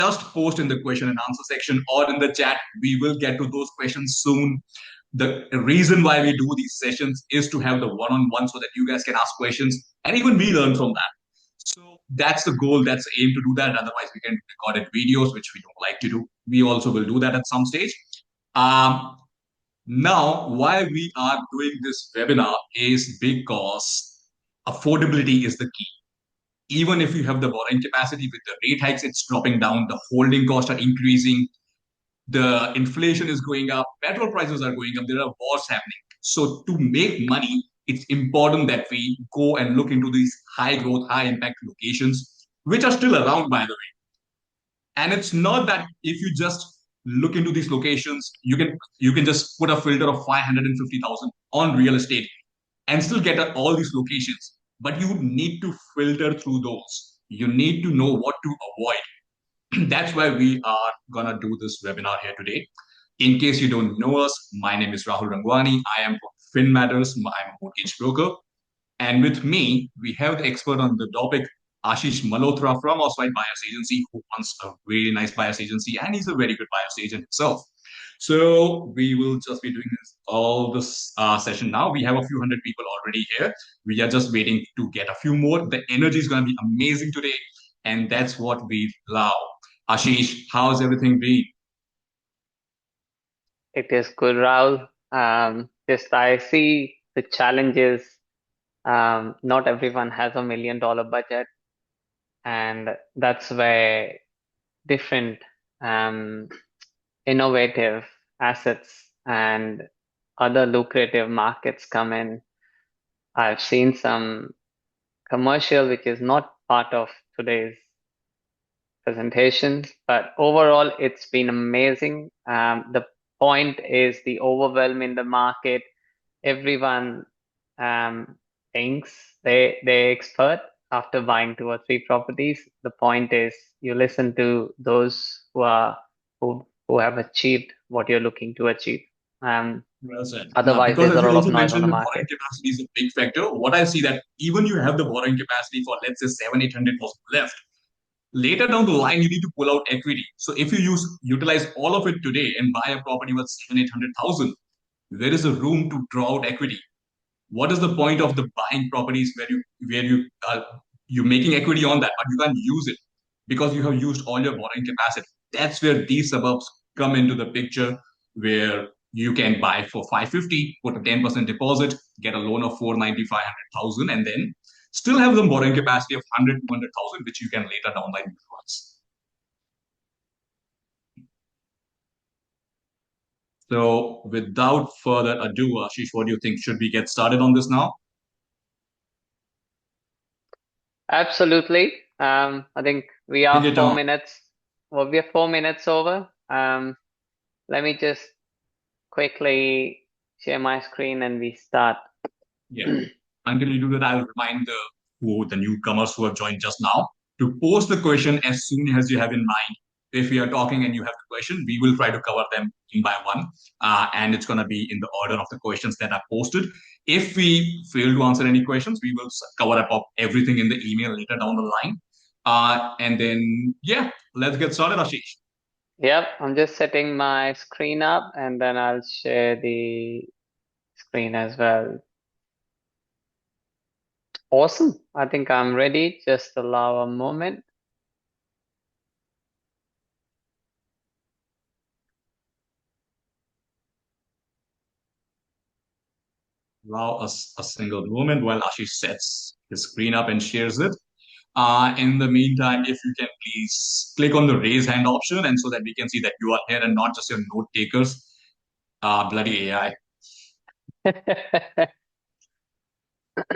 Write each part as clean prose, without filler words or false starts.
just post in the question and answer section or in the chat. We will get to those questions soon. The reason why we do these sessions is to have the one-on-one so that you guys can ask questions and even we learn from that. So that's the goal, that's the aim to do that. Otherwise, we can record videos, which we don't like to do. We also will do that at some stage. Um, Now, why we are doing this webinar is because affordability is the key. Even if you have the borrowing capacity with the rate hikes, it's dropping down, the holding costs are increasing, the inflation is going up, petrol prices are going up, there are wars happening. So to make money, it's important that we go and look into these high growth, high impact locations, which are still around, by the way. And it's not that if you just look into these locations, you can just put a filter of 550,000 on real estate and still get all these locations. But you need to filter through those. You need to know what to avoid. That's why we are gonna do this webinar here today. In case you don't know us, my name is Rahul Rangwani. I am from FinMatters. I'm a mortgage broker. And with me, we have the expert on the topic, Ashish Malhotra from Auswide Buyers Agency, who runs a very nice buyers agency, and he's a very good buyers agent himself. So we will just be doing this session now. We have a few hundred people already here. We are just waiting to get a few more. The energy is going to be amazing today, and that's what we love. Ashish, how's everything been? It is good, Rahul. Just I see the challenges. Not everyone has $1 million budget, and that's where different um, innovative assets and other lucrative markets come in. I've seen some commercial which is not part of today's presentation, but overall it's been amazing. The point is the overwhelm in the market. Everyone um, thinks they're expert after buying 2 or 3 properties. The point is you listen to those who have achieved what you're looking to achieve. Um, Well said. Now, Otherwise, because there's as a you lot of also noise on mentioned, the the borrowing market. capacity is a big factor. What I see that even you have the borrowing capacity for let's say 700-800,000 left, later down the line you need to pull out equity. So if you utilize all of it today and buy a property worth 700-800,000, there is a room to draw out equity. What is the point of the buying properties where you're making equity on that, but you can't use it because you have used all your borrowing capacity? That's where these suburbs come into the picture, where you can buy for 550, put a 10% deposit, get a loan of 490, 500,000, and then still have the borrowing capacity of 100, 200,000, which you can later down the line utilize. So, without further ado, Ashish, what do you think? Should we get started on this now? Absolutely. I think we Bring are it four on. minutes. Well, we are 4 minutes over. Let me just quickly share my screen and we start. Yeah. Until you do that, I'll remind the newcomers who have joined just now to post the question as soon as you have in mind. If we are talking and you have the question, we will try to cover them in by one, and it's going to be in the order of the questions that are posted. If we fail to answer any questions, we will cover up everything in the email later down the line. And then, yeah, let's get started, Ashish. Yep, I'm just setting my screen up and then I'll share the screen as well. Awesome. I think I'm ready. Just allow a moment. Allow us a single moment while Ashish sets his screen up and shares it. In the meantime, if you can please click on the raise hand option and so that we can see that you are here and not just your note takers. Bloody AI.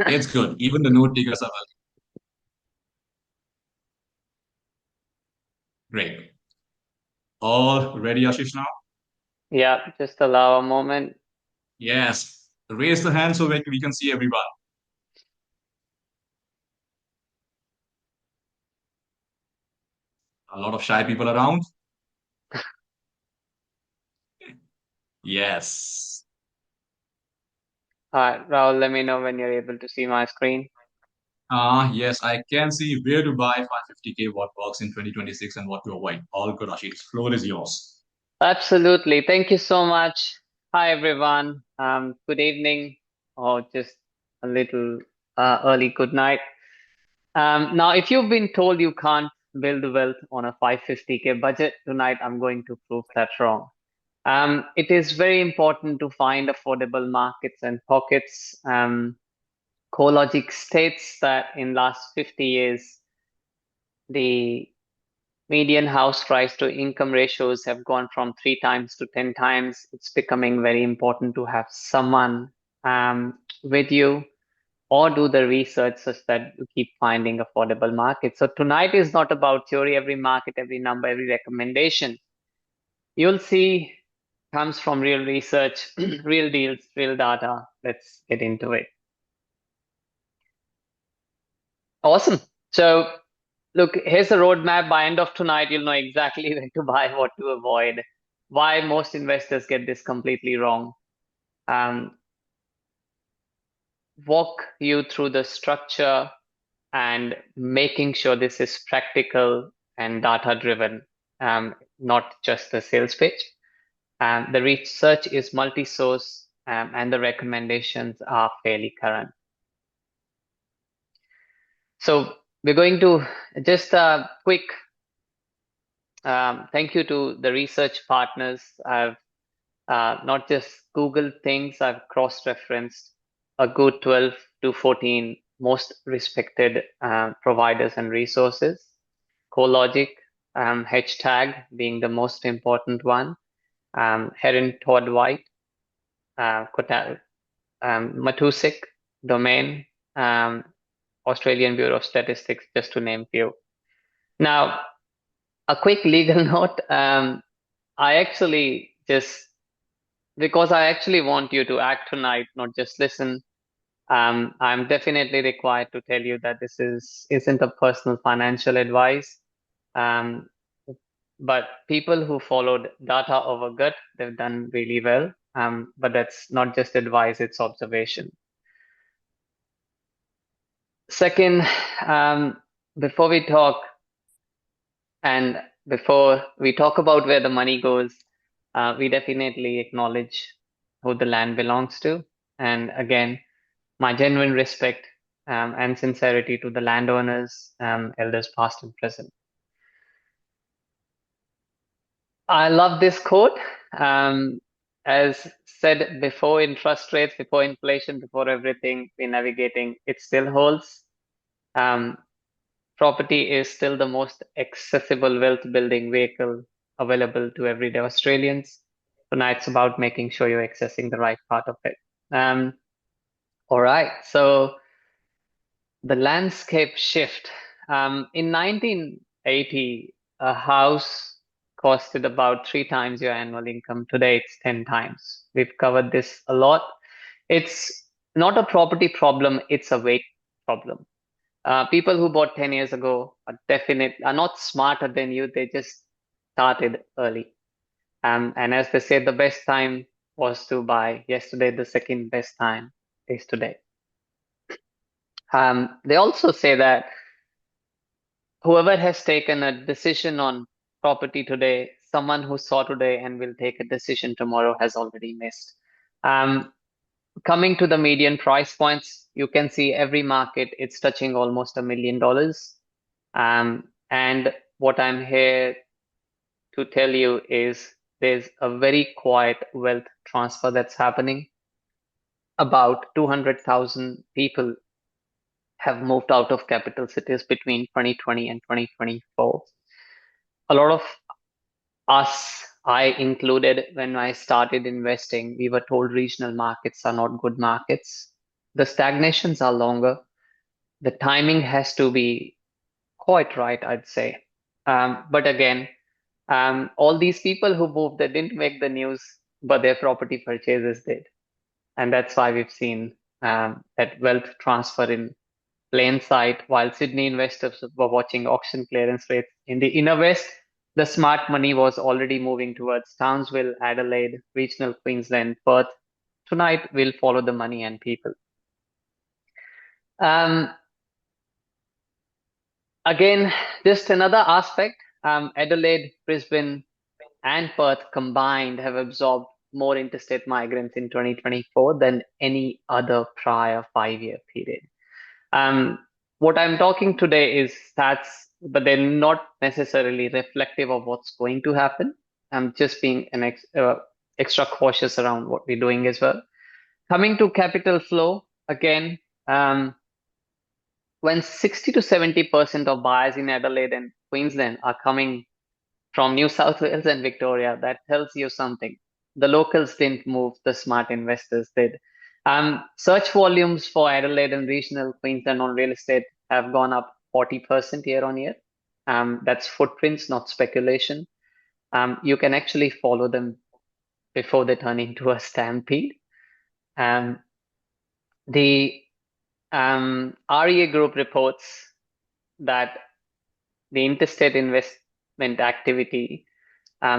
It's good. Even the note takers are well. Great. All ready, Ashish, now? Yeah, just allow a moment. Yes. Raise the hand so we can see everyone. A lot of shy people around. Yes. All right, Rahul, let me know when you're able to see my screen. Yes, I can see where to buy 550K, what works in 2026 and what to avoid. All good, Ashish. Floor is yours. Absolutely. Thank you so much. Hi, everyone. Good evening, or just a little early good night. Now, if you've been told you can't build wealth on a 550K budget, tonight I'm going to prove that wrong. It is very important to find affordable markets and pockets. CoreLogic states that in last 50 years, the median house price to income ratios have gone from 3 times to 10 times. It's becoming very important to have someone with you or do the research such that you keep finding affordable markets. So tonight is not about theory, every market, every number, every recommendation. You'll see comes from real research, real deals, real data. Let's get into it. Awesome. So look, here's a roadmap. By end of tonight, you'll know exactly where to buy, what to avoid, why most investors get this completely wrong. Um, Walk you through the structure and making sure this is practical and data driven, not just the sales pitch. The research is multi-source, and the recommendations are fairly current. So we're going to just a quick thank you to the research partners. I've not just Googled things, I've cross-referenced a good 12 to 14 most respected providers and resources. CoreLogic, hashtag being the most important one. Heron Todd White, Matusik, Domain, um, Australian Bureau of Statistics, just to name few. Now, a quick legal note. I actually just because I actually want you to act tonight, not just listen. I'm definitely required to tell you that this isn't a personal financial advice. Um, but people who followed data over gut, they've done really well. But that's not just advice, it's observation. Second, before we talk and before we talk about where the money goes, we definitely acknowledge who the land belongs to. And again, my genuine respect and sincerity to the landowners, elders past and present. I love this quote. As said before, interest rates, before inflation, before everything we're navigating, it still holds. Um, Property is still the most accessible wealth building vehicle available to everyday Australians. Tonight's about making sure you're accessing the right part of it. All right, so the landscape shift. In 1980, a house costed about 3 times your annual income. Today, it's 10 times. We've covered this a lot. It's not a property problem, it's a weight problem. People who bought 10 years ago are not smarter than you, they just started early. And as they say, the best time was to buy yesterday, the second best time is today. They also say that whoever has taken a decision on property today, someone who saw today and will take a decision tomorrow has already missed. Um, Coming to the median price points, you can see every market, it's touching almost $1 million. And what I'm here to tell you is there's a very quiet wealth transfer that's happening. About 200,000 people have moved out of capital cities between 2020 and 2024. A lot of us, I included, when I started investing, we were told regional markets are not good markets. The stagnations are longer. The timing has to be quite right, I'd say. But again, all these people who moved, they didn't make the news, but their property purchases did. And that's why we've seen that wealth transfer in plain sight, while Sydney investors were watching auction clearance rates. In the inner west, the smart money was already moving towards Townsville, Adelaide, regional Queensland, Perth. Tonight, we'll follow the money and people. Um, Again, just another aspect. Adelaide, Brisbane, and Perth combined have absorbed more interstate migrants in 2024 than any other prior 5-year period. Um, what I'm talking today is stats, but they're not necessarily reflective of what's going to happen. I'm just being extra cautious around what we're doing as well. Coming to capital flow, again, when 60 to 70% of buyers in Adelaide and Queensland are coming from New South Wales and Victoria, that tells you something. The locals didn't move, the smart investors did. Search volumes for Adelaide and regional Queensland on real estate have gone up 40% year on year. That's footprints, not speculation. You can actually follow them before they turn into a stampede. Um, the REA Group reports that the interstate investment activity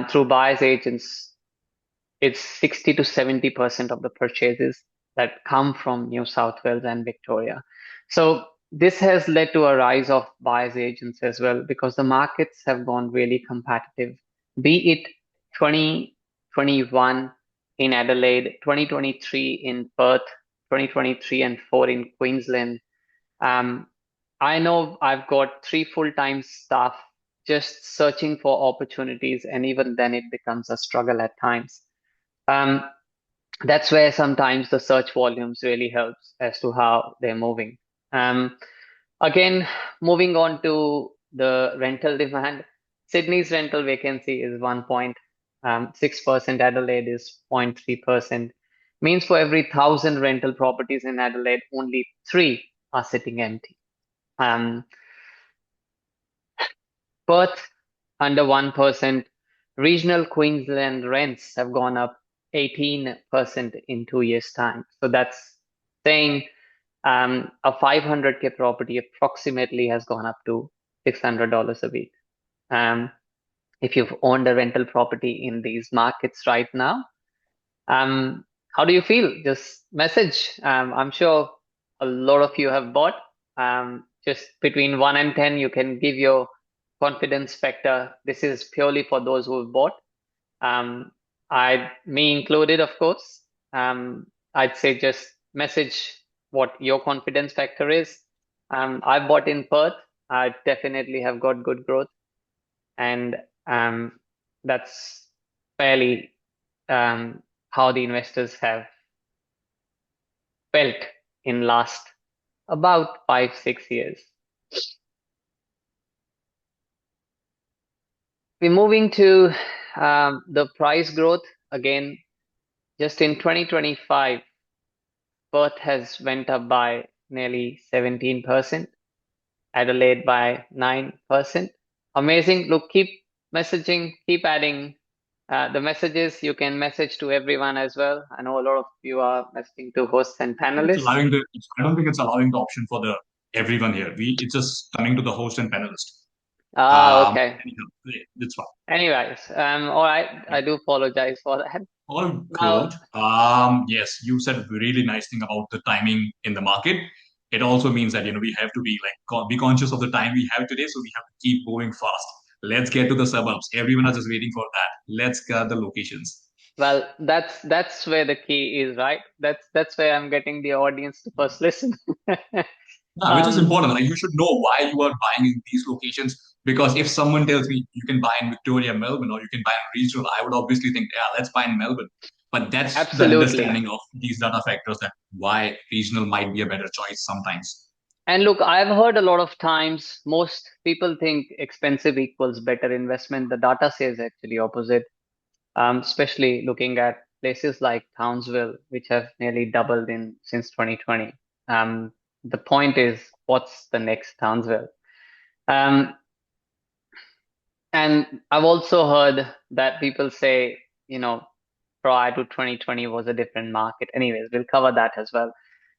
through buyers agents, it's 60 to 70% of the purchases that come from New South Wales and Victoria. So this has led to a rise of buyers agents as well because the markets have gone really competitive, be it 2021 in Adelaide, 2023 in Perth, 2023 and 4 in Queensland. Um, I know I've got 3 full-time staff just searching for opportunities, and even then it becomes a struggle at times. Um, that's where sometimes the search volumes really helps as to how they're moving. Um, Again, moving on to the rental demand, Sydney's rental vacancy is 1.6%, Adelaide is 0.3%. Means for every 1,000 rental properties in Adelaide, only 3 are sitting empty. Um, Perth under 1%. Regional Queensland rents have gone up 18% in 2 years' time. So that's saying a 500K property approximately has gone up to $600 a week. If you've owned a rental property in these markets right now, um, how do you feel? Just message. I'm sure a lot of you have bought. Just between 1 and 10, you can give your confidence factor. This is purely for those who have bought. Um, me included, of course. I'd say just message what your confidence factor is. I bought in Perth. I definitely have got good growth, and that's fairly how the investors have felt in last about 5-6 years. We're moving to the price growth again. Just in 2025, Perth has went up by nearly 17%, Adelaide by 9%. Amazing. Look, keep messaging, keep adding the messages. You can message to everyone as well. I know a lot of you are messaging to hosts and It's panelists. allowing the. I don't think it's allowing the option for the everyone here. It's just coming to the host and panelist. Okay. Anyhow, it's fine. Anyways, all right. I do apologize for that. All Now, good. Yes, you said a really nice thing about the timing in the market. It also means that we have to be like be conscious of the time we have today, so we have to keep moving fast. Let's get to the suburbs. Everyone is just waiting for that. Let's get the locations. well, that's where the key is, right? That's where I'm getting the audience to first listen. Yeah, which is Um, important. Like you should know why you are buying in these locations. Because if someone tells me you can buy in Victoria, Melbourne, or you can buy in regional, I would obviously think, yeah, let's buy in Melbourne. But that's the Absolutely. understanding of these data factors that why regional might be a better choice sometimes. And look, I've heard a lot of times most people think expensive equals better investment. The data says actually opposite, especially looking at places like Townsville, which have nearly doubled in since 2020. Um, the point is, what's the next Townsville? Um, and I've also heard that people say, prior to 2020 was a different market. Anyways, we'll cover that as well.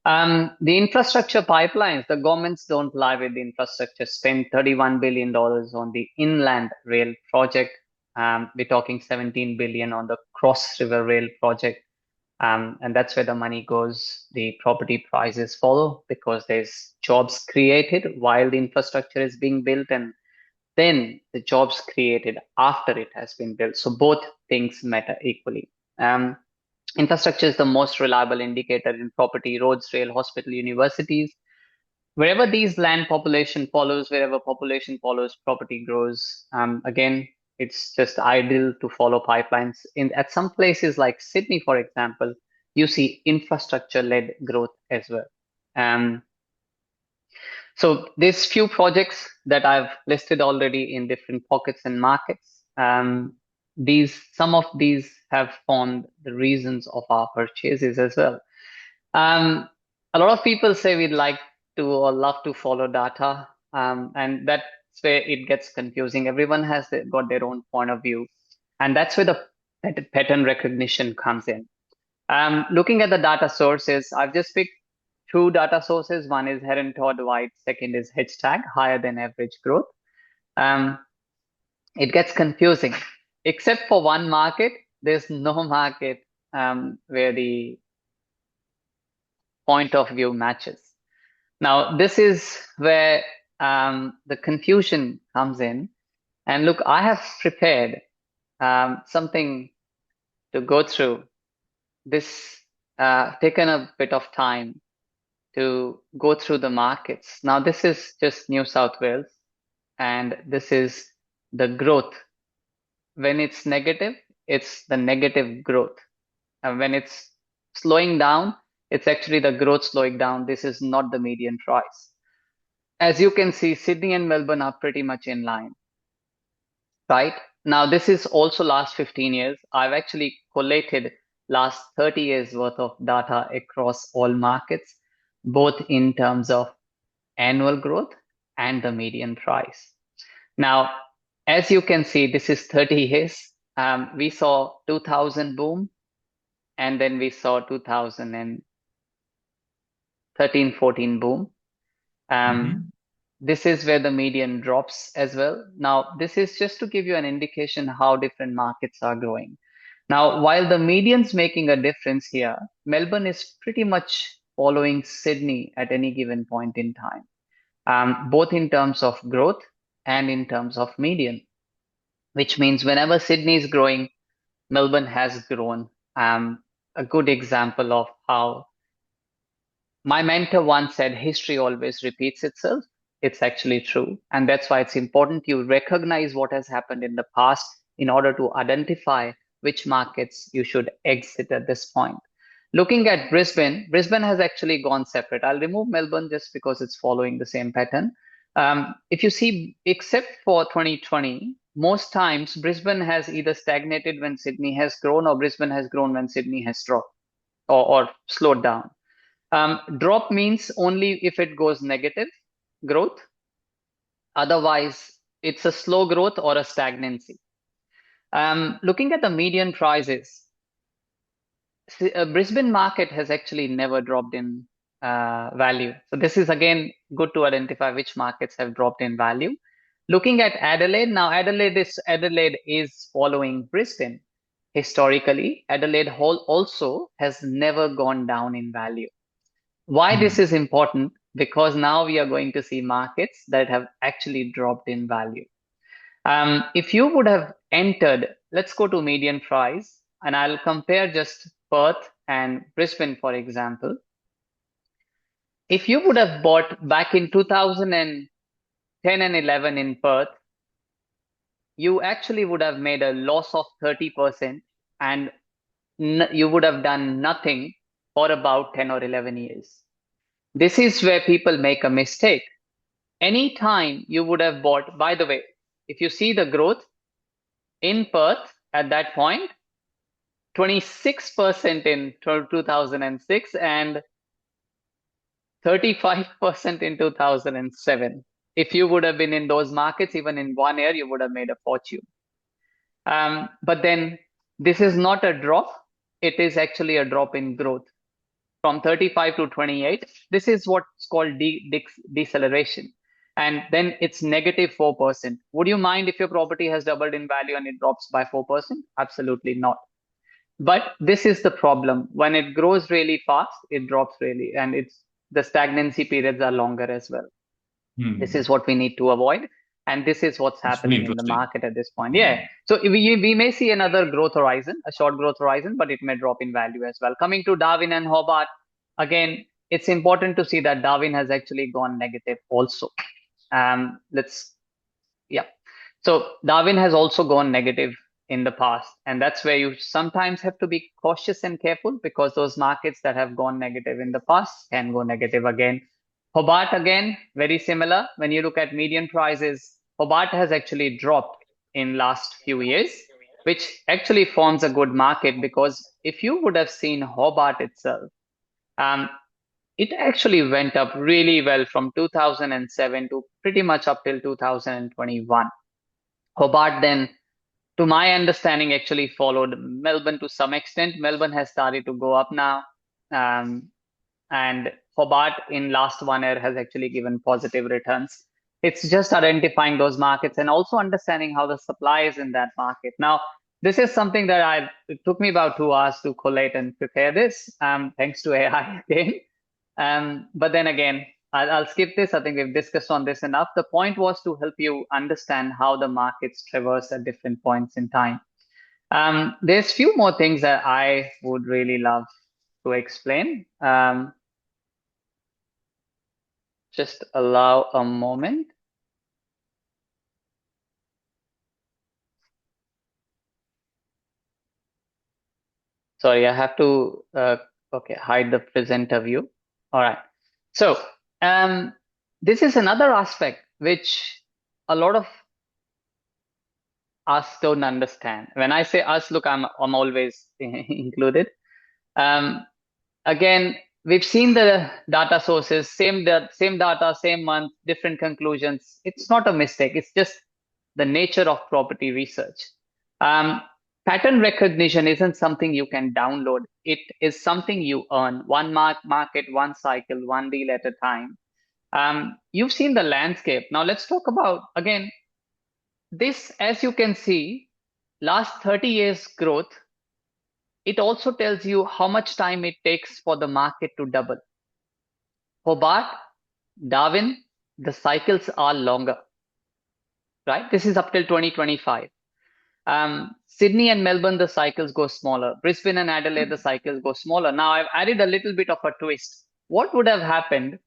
The infrastructure pipelines, the governments don't lie with the infrastructure, spend $31 billion on the inland rail project. We're talking 17 billion on the cross river rail project. And that's where the money goes. The property prices follow because there's jobs created while the infrastructure is being built, and then the jobs created after it has been built. So both things matter equally. Um, Infrastructure is the most reliable indicator in property: roads, rail, hospital, universities. Wherever these land population follows, wherever population follows, property grows. Again, it's just ideal to follow pipelines. At some places like Sydney, for example, you see infrastructure-led growth as well. Um, so there's few projects that I've listed already in different pockets and markets. Some of these have formed the reasons of our purchases as well. Um, a lot of people say we'd like to or love to follow data, and that's where it gets confusing. Everyone has got their own point of view, and that's where the pattern recognition comes in. Looking at the data sources, I've just picked two data sources. One is Heron Todd White, second is hashtag higher than average growth. Um, it gets confusing, except for one market. There's no market where the point of view matches. Now, this is where the confusion comes in. And look, I have prepared something to go through. This taken a bit of time to go through the markets. Now, this is just New South Wales, and this is the growth. When it's negative, it's the negative growth. And when it's slowing down, it's actually the growth slowing down. This is not the median price. As you can see, Sydney and Melbourne are pretty much in line, right? Now, this is also last 15 years. I've actually collated last 30 years worth of data across all markets, both in terms of annual growth and the median price. Now, as you can see, this is 30 years. We saw 2000 boom, and then we saw 2013, 14 boom. Mm-hmm. This is where the median drops as well. Now, this is just to give you an indication how different markets are growing. Now, while the median's making a difference here, Melbourne is pretty much following Sydney at any given point in time, both in terms of growth and in terms of median, which means whenever Sydney is growing, Melbourne has grown. A good example of how my mentor once said history always repeats itself. It's actually true. And that's why it's important you recognize what has happened in the past in order to identify which markets you should exit at this point. Looking at Brisbane, Brisbane has actually gone separate. I'll remove Melbourne just because it's following the same pattern. If you see, except for 2020, most times Brisbane has either stagnated when Sydney has grown, or Brisbane has grown when Sydney has dropped or slowed down. Drop means only if it goes negative growth. Otherwise, it's a slow growth or a stagnancy. Looking at the median prices, Brisbane market has actually never dropped in value. So this is again good to identify which markets have dropped in value. Looking at Adelaide, now Adelaide is following Brisbane. Historically, Adelaide also has never gone down in value. Why this is important? Because now we are going to see markets that have actually dropped in value. If you would have entered, let's go to median price, and I'll compare just Perth and Brisbane, for example. If you would have bought back in 2010 and 11 in Perth, you actually would have made a loss of 30%, and you would have done nothing for about 10 or 11 years. This is where people make a mistake. Anytime you would have bought, by the way, if you see the growth in Perth at that point, 26% in 2006 and 35% in 2007. If you would have been in those markets, even in 1 year, you would have made a fortune. But then this is not a drop. It is actually a drop in growth from 35 to 28. This is what's called deceleration. And then it's negative 4%. Would you mind if your property has doubled in value and it drops by 4%? Absolutely not. But this is the problem. When it grows really fast, it drops really, and the stagnancy periods are longer as well. This Hmm. is what we need to avoid, and this is what's It's very happening in the interesting. market at this point. Yeah. Hmm. So we may see another growth horizon, a short growth horizon, but it may drop in value as well. Coming to Darwin and Hobart, again, it's important to see that Darwin has actually gone negative also. Let's Yeah. So Darwin has also gone negative in the past, and that's where you sometimes have to be cautious and careful, because those markets that have gone negative in the past can go negative again. Hobart, again, very similar. When you look at median prices, Hobart has actually dropped in last few years, which actually forms a good market, because if you would have seen Hobart itself, um, it actually went up really well from 2007 to pretty much up till 2021. Hobart then, to my understanding, actually followed Melbourne to some extent. Melbourne has started to go up now. Um, and Hobart in last 1 year has actually given positive returns. It's just identifying those markets and also understanding how the supply is in that market. Now, this is something that it took me about 2 hours to collate and prepare this, thanks to AI again. But then again, I'll skip this. I think we've discussed on this enough. The point was to help you understand how the markets traverse at different points in time. There's few more things that I would really love to explain. Just allow a moment. Sorry, I have to okay, hide the presenter view. All right. So um, this is another aspect which a lot of us don't understand. When I say us, look, I'm always included. Um, Again, we've seen the data sources, same data, same month, different conclusions. It's not a mistake. It's just the nature of property research. Um, Pattern recognition isn't something you can download. It is something you earn. One market, one cycle, one deal at a time. You've seen the landscape. Now let's talk about, again, this, as you can see, last 30 years growth. It also tells you how much time it takes for the market to double. Hobart, Darwin, the cycles are longer, right? This is up till 2025. Sydney and Melbourne, the cycles go smaller. Brisbane and Adelaide, the cycles go smaller. Now, I've added a little bit of a twist. What would have happened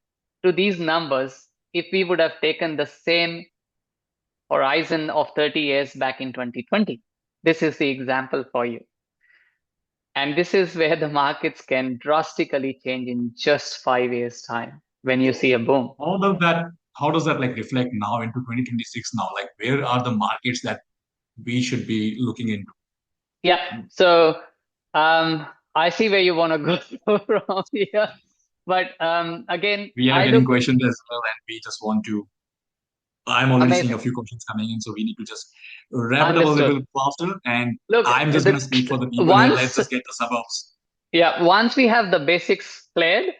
to these numbers if we would have taken the same horizon of 30 years back in 2020? This is the example for you. And this is where the markets can drastically change in just 5 years' time when you see a boom. How does that like reflect now into 2026 now? Like where are the markets that we should be looking into? Yeah. So I see where you want to go from here. But again, We are I getting look questions as well, and we just want to. I'm already seeing a amazing. few questions coming in, so we need to just wrap it up a Understood. little bit faster. And Look, I'm just going to speak for the people here. Let's once just get the suburbs. once we have the basics cleared,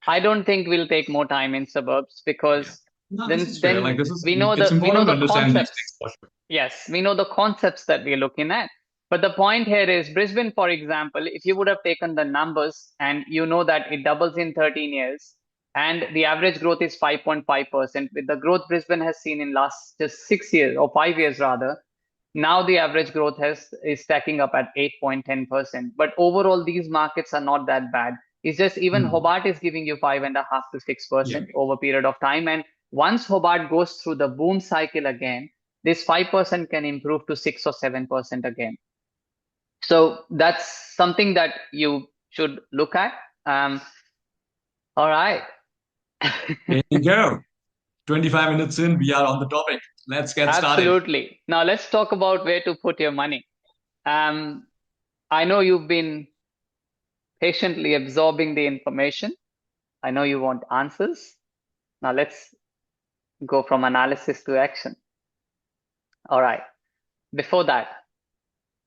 I don't think we'll take more time in suburbs, Yeah. because No, this then is fair. Like then this is we know it's important to the understand these things concepts. for sure. Yes, we know the concepts that we're looking at. But the point here is Brisbane, for example, if you would have taken the numbers and you know that it doubles in 13 years and the average growth is 5.5%, with the growth Brisbane has seen in last just 6 years or 5 years rather, now the average growth is stacking up at 8.10%. But overall, these markets are not that bad. It's just even Hmm. Hobart is giving you 5.5 to six Yeah. percent over a period of time. And once Hobart goes through the boom cycle again, this 5% can improve to 6 or 7% again. So that's something that you should look at. Um, all right. There you go. 25 minutes in, we are on the topic. Let's get started. Absolutely. Now let's talk about where to put your money. Um, I know you've been patiently absorbing the information. I know you want answers. Now let's go from analysis to action. All right. Before that,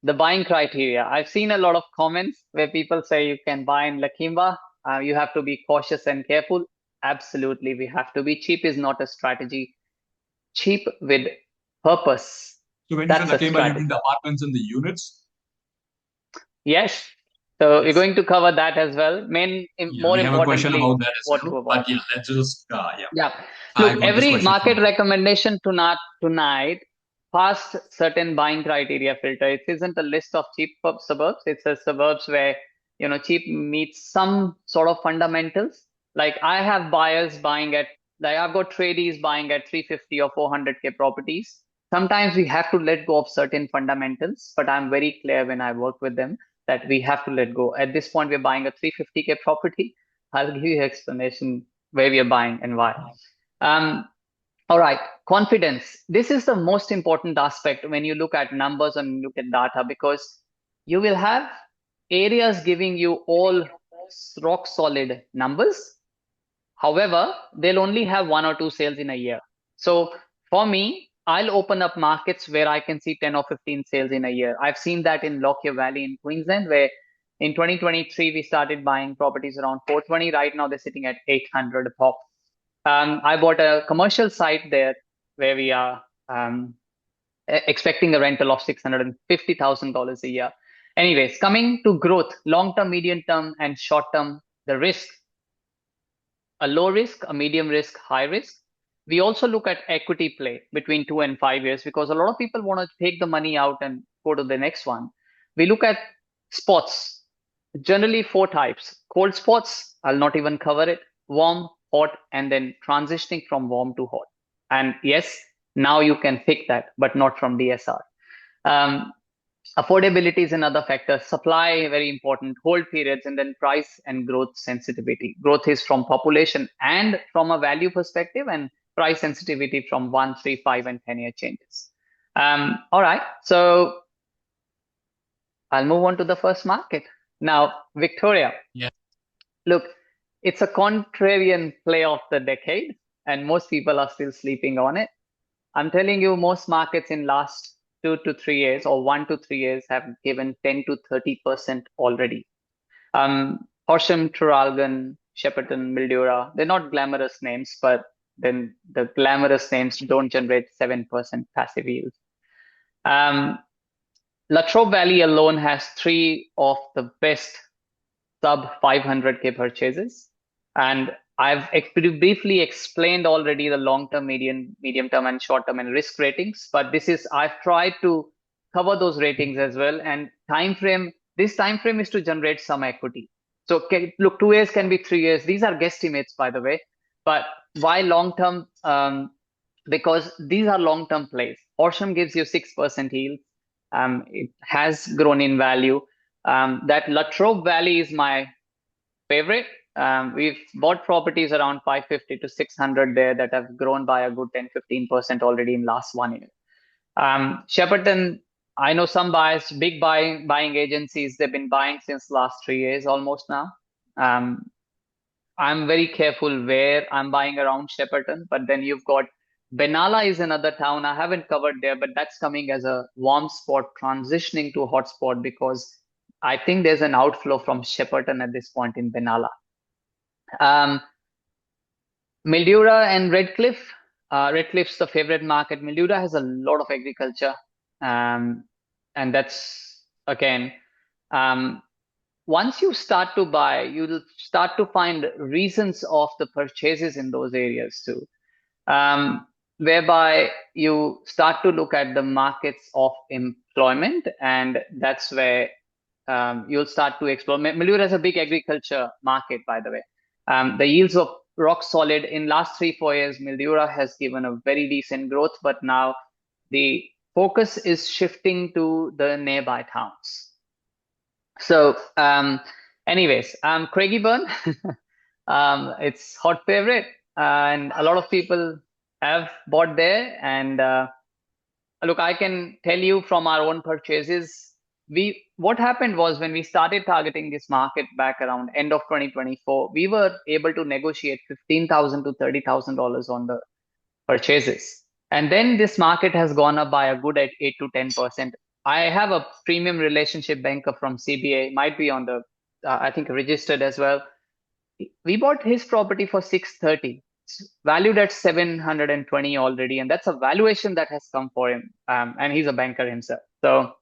the buying criteria. I've seen a lot of comments where people say you can buy in Lakimba. You have to be cautious and careful. Absolutely, we have to be. Cheap is not a strategy. Cheap with purpose. So when you say That's a Lakemba, you mean strategy. the apartments and the units? Yes. So we're Yes. going to cover that as well. Yeah, More we have a question importantly, about that as what well. to avoid. But yeah, let's just yeah. Yeah. I Look, got this every question from market recommendation tonight past certain buying criteria filter. It isn't a list of cheap suburbs. It's a suburbs where, cheap meets some sort of fundamentals. Like I have buyers buying at, like I've got tradies buying at 350 or 400K properties. Sometimes we have to let go of certain fundamentals, but I'm very clear when I work with them that we have to let go. At this point, we're buying a 350K property. I'll give you explanation where we are buying and why. Um, all right, confidence. This is the most important aspect when you look at numbers and look at data because you will have areas giving you all rock solid numbers. However, they'll only have one or two sales in a year. So for me, I'll open up markets where I can see 10 or 15 sales in a year. I've seen that in Lockyer Valley in Queensland, where in 2023 we started buying properties around 420. Right now they're sitting at 800 pop. I bought a commercial site there where we are expecting a rental of $650,000 a year. Anyways, coming to growth, long term, medium term, and short term, the risk, a low risk, a medium risk, high risk. We also look at equity play between 2 and 5 years because a lot of people want to take the money out and go to the next one. We look at spots, generally four types. Cold spots, I'll not even cover it. Warm, hot, and then transitioning from warm to hot. And yes, now you can pick that, but not from DSR. Um, Affordability is another factor. Supply, very important. Hold periods, and then price and growth sensitivity. Growth is from population and from a value perspective, and price sensitivity from 1, 3, 5, and 10-year changes. All right, so I'll move on to the first market. Now, Victoria. yes. Look, it's a contrarian play of the decade, and most people are still sleeping on it. I'm telling you, most markets in last 2 to 3 years or 1 to 3 years have given 10 to 30% already. Horsham, Traralgon, Shepparton, Mildura, they're not glamorous names, but then the glamorous names don't generate 7% passive yield. Latrobe Valley alone has three of the best sub 500K purchases. And I've briefly explained already the long-term, medium term, and short-term and risk ratings. But I've tried to cover those ratings as well. And this time frame is to generate some equity. So look, 2 years can be 3 years. These are guesstimates, by the way. But why long-term? Because these are long-term plays. Horsham gives you 6% yield. It has grown in value. That Latrobe Valley is my favorite. We've bought properties around 550 to 600 there that have grown by a good 10-15% already in last 1 year. Shepparton, I know some buyers, big buying agencies, they've been buying since last 3 years almost now. I'm very careful where I'm buying around Shepparton, but then you've got Benalla is another town I haven't covered there, but that's coming as a warm spot transitioning to a hot spot because I think there's an outflow from Shepparton at this point in Benalla. Mildura and Redcliffe. Redcliffe's the favorite market. Mildura has a lot of agriculture, and that's again, once you start to buy, you'll start to find reasons of the purchases in those areas too, whereby you start to look at the markets of employment, and that's where you'll start to explore. Mildura is a big agriculture market, by the way. The yields of rock solid in last 3-4 years. Mildura has given a very decent growth, but now the focus is shifting to the nearby towns. So, anyways, Craigieburn, it's hot favorite, and a lot of people have bought there. And look, I can tell you from our own purchases, what happened was when we started targeting this market back around end of 2024, we were able to negotiate $15,000 to $30,000 on the purchases. And then this market has gone up by a good 8 to 10%. I have a premium relationship banker from CBA, might be on the, I think, registered as well. We bought his property for 630. It's valued at 720 already, and that's a valuation that has come for him. And he's a banker himself. So,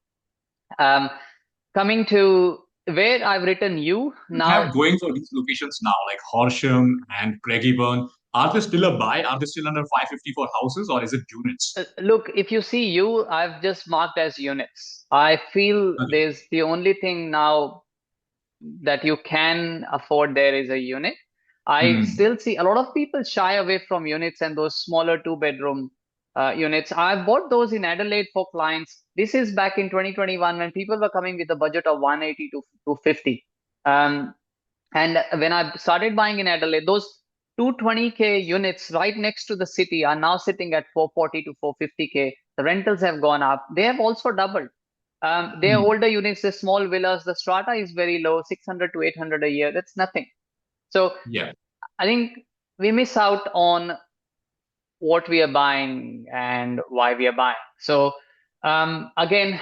coming to where I've written you You have now. going for these locations now, like Horsham and Craigieburn? Are they still a buy? Are they still under 550 for houses, or is it units? Look, if you see you, I've just marked as units. I feel Okay. there's the only thing now that you can afford there is a unit. I Hmm. still see a lot of people shy away from units and those smaller two-bedroom units. I bought those in Adelaide for clients. This is back in 2021 when people were coming with a budget of 180 to 250. Um, and when I started buying in Adelaide, those 220K units right next to the city are now sitting at 440 to 450K. The rentals have gone up. They have also doubled. They're Hmm. older units, they're small villas. The strata is very low, 600 to 800 a year. That's nothing. So Yeah. I think we miss out on what we are buying and why we are buying. So again,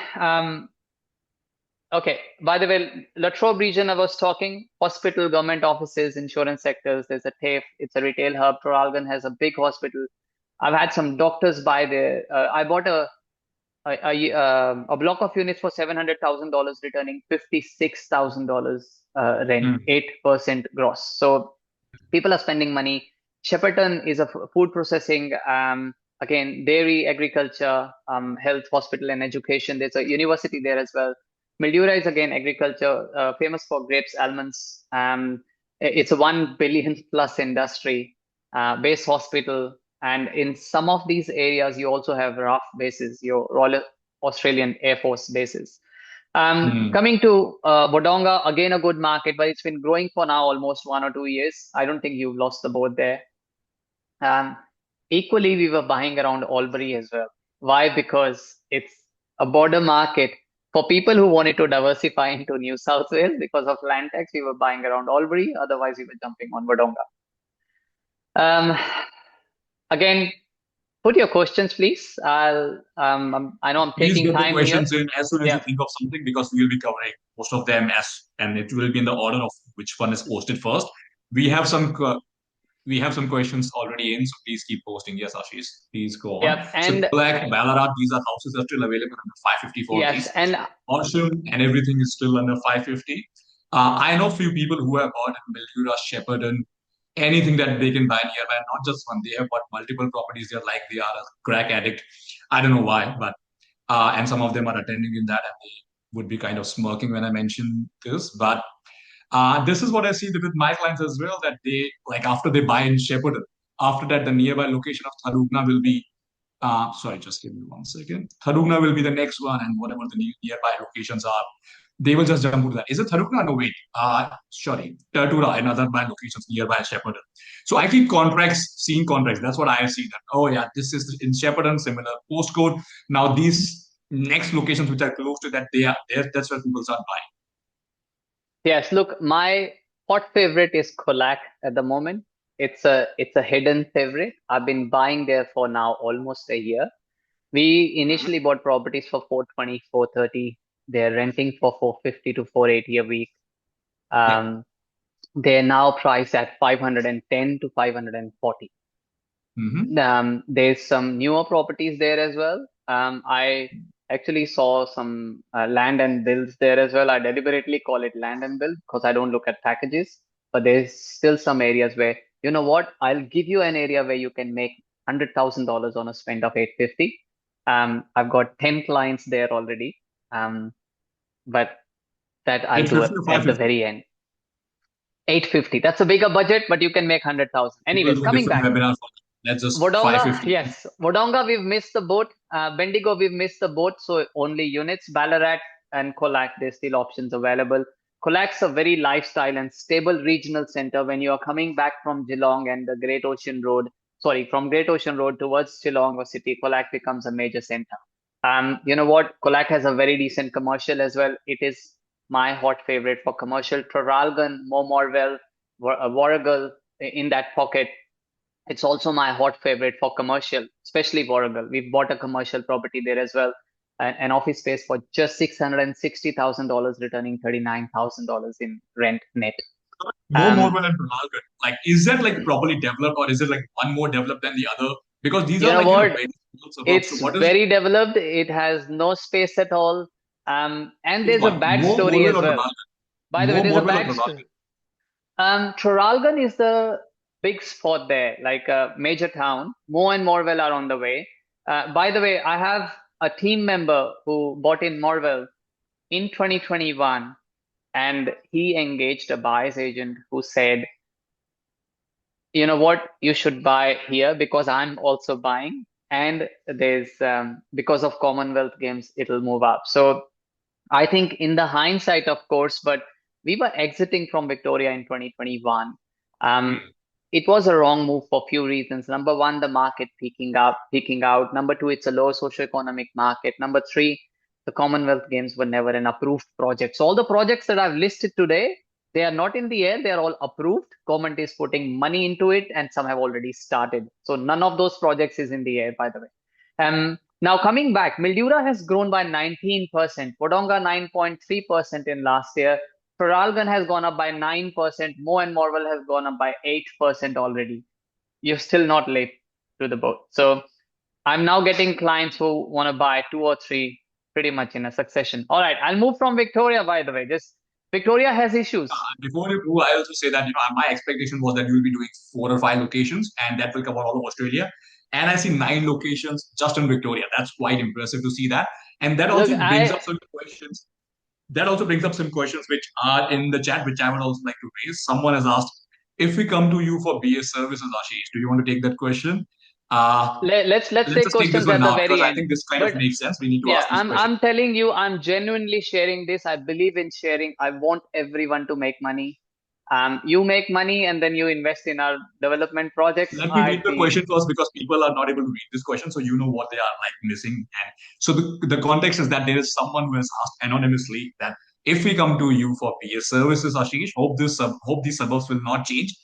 okay. By the way, Latrobe region I was talking, hospital, government offices, insurance sectors. There's a TAFE. It's a retail hub. Traralgon has a big hospital. I've had some doctors buy there. I bought a block of units for $700,000, returning $56,000 rent, Hmm. 8% gross. So people are spending money. Shepperton is a food processing, again, dairy, agriculture, health, hospital, and education. There's a university there as well. Mildura is again agriculture, famous for grapes, almonds. It's a 1 billion plus industry, base hospital. And in some of these areas, you also have RAF bases, your Royal Australian Air Force bases. Hmm. Coming to Wodonga, again a good market, but it's been growing for now almost 1 or 2 years. I don't think you've lost the boat there. Um, Equally, we were buying around Albury as well. Why? Because it's a border market. For people who wanted to diversify into New South Wales because of land tax, we were buying around Albury. Otherwise, we were jumping on Wodonga. Um, Again, put your questions, please. I know I'm Please taking get the time here. questions in as soon as you Yeah. think of something, because we will be covering most of them and it will be in the order of which one is posted first. We have some we have some questions already in, so please keep posting. Yes, Ashish, please go on. Yeah. So And Black, Ballarat, these are houses that are still available under 550 for yes, these. and Horsham and everything is still under 550. I know few people who have bought in Mildura, Shepparton, anything that they can buy nearby, not just one. They have bought multiple properties. They're like they are a crack addict. I don't know why, but and some of them are attending in that, and they would be kind of smirking when I mention this. But this is what I see with my clients as well. That they like after they buy in Shepparton, after that the nearby location of Tharugna will be. Sorry, just give me 1 second. Tharugna will be the next one, and whatever the nearby locations are, they will just jump to that. Is it Tharugna? No, wait. Sorry, Tatura and other bad locations nearby Shepparton. So I keep contracts, seeing contracts. That's what I see. That oh yeah, this is in Shepparton, similar postcode. Now these next locations which are close to that, they are there. That's where people start buying. yes, look, my hot favorite is Kolak at the moment. It's a hidden favorite. I've been buying there for now almost a year. We initially bought properties for 420, 430. They're renting for 450 to 480 a week. Yeah. Um, they're now priced at 510 to 540. Mm-hmm. There's some newer properties there as well. I actually saw some land and builds there as well. I deliberately call it land and build because I don't look at packages. But there's still some areas where, you know what, I'll give you an area where you can make $100,000 on a spend of 850. I've got 10 clients there already. But that I'll do 850 it or at the 550? very end. 850. That's a bigger budget, but you can make 100,000. It will Anyways, do a coming different back. webinar for that. That's just Wodonga, 550. yes. Wodonga, we've missed the boat. Bendigo, we've missed the boat. So only units. Ballarat and Colac, there's still options available. Colac's a very lifestyle and stable regional center. When you are coming back from Geelong and the Great Ocean Road, sorry, from Great Ocean Road towards Geelong or City, Colac becomes a major center. You know what? Colac has a very decent commercial as well. It is my hot favorite for commercial. Traralgon, Morwell, Warragul in that pocket. It's also my hot favorite for commercial, especially Warragul. We've bought a commercial property there as well, an office space for just $660,000, returning $39,000 in rent net. More Um, well and Ronaldo. Like, is that like properly developed, or is it like one more developed than the other? Because these you are know like, what? very small suburbs. So It's what is very developed. It has no space at all. And which there's a one? bad More story well as or well. Ronaldo? By the way, More there's a Morwell or backstory. Traralgon? Traralgon is the big spot there, like a major town. Mo and Morwell are on the way. By the way, I have a team member who bought in Morwell in 2021, and he engaged a buyer's agent who said, you know what, you should buy here because I'm also buying, and there's because of Commonwealth Games, it'll move up. So I think in the hindsight, of course, but we were exiting from Victoria in 2021. Um, it was a wrong move for few reasons. Number one, the market peaking out. Number two, it's a low socioeconomic market. Number three, the Commonwealth Games were never an approved project. So all the projects that I've listed today, they are not in the air. They are all approved. Government is putting money into it, and some have already started. So none of those projects is in the air, by the way. Now coming back, Mildura has grown by 19%, Wodonga 9.3% in last year. Traralgon has gone up by 9%, Mo and Morwell has gone up by 8% already. You're still not late to the boat. So I'm now getting clients who want to buy two or three pretty much in a succession. All right, I'll move from Victoria, by the way. Just Victoria has issues. Before you do, I also say that my expectation was that you will be doing 4 or 5 locations, and that will cover all of Australia. And I see 9 locations just in Victoria. That's quite impressive to see that. And that Look, also brings up I some questions. That also brings up some questions which are in the chat, which I would also like to raise. Someone has asked, if we come to you for BA services, Ashish, do you want to take that question? Uh, let's let's take just take this questions one at the now because very I end. think this kind of But makes sense. We need to yeah, ask these questions. I'm telling you, I'm genuinely sharing this. I believe in sharing. I want everyone to make money. You make money and then you invest in our development projects. Let me I read the feel question first because people are not able to read this question, so you know what they are like missing. And so the context is that there is someone who has asked anonymously that if we come to you for PS services, Ashish, hope these suburbs will not change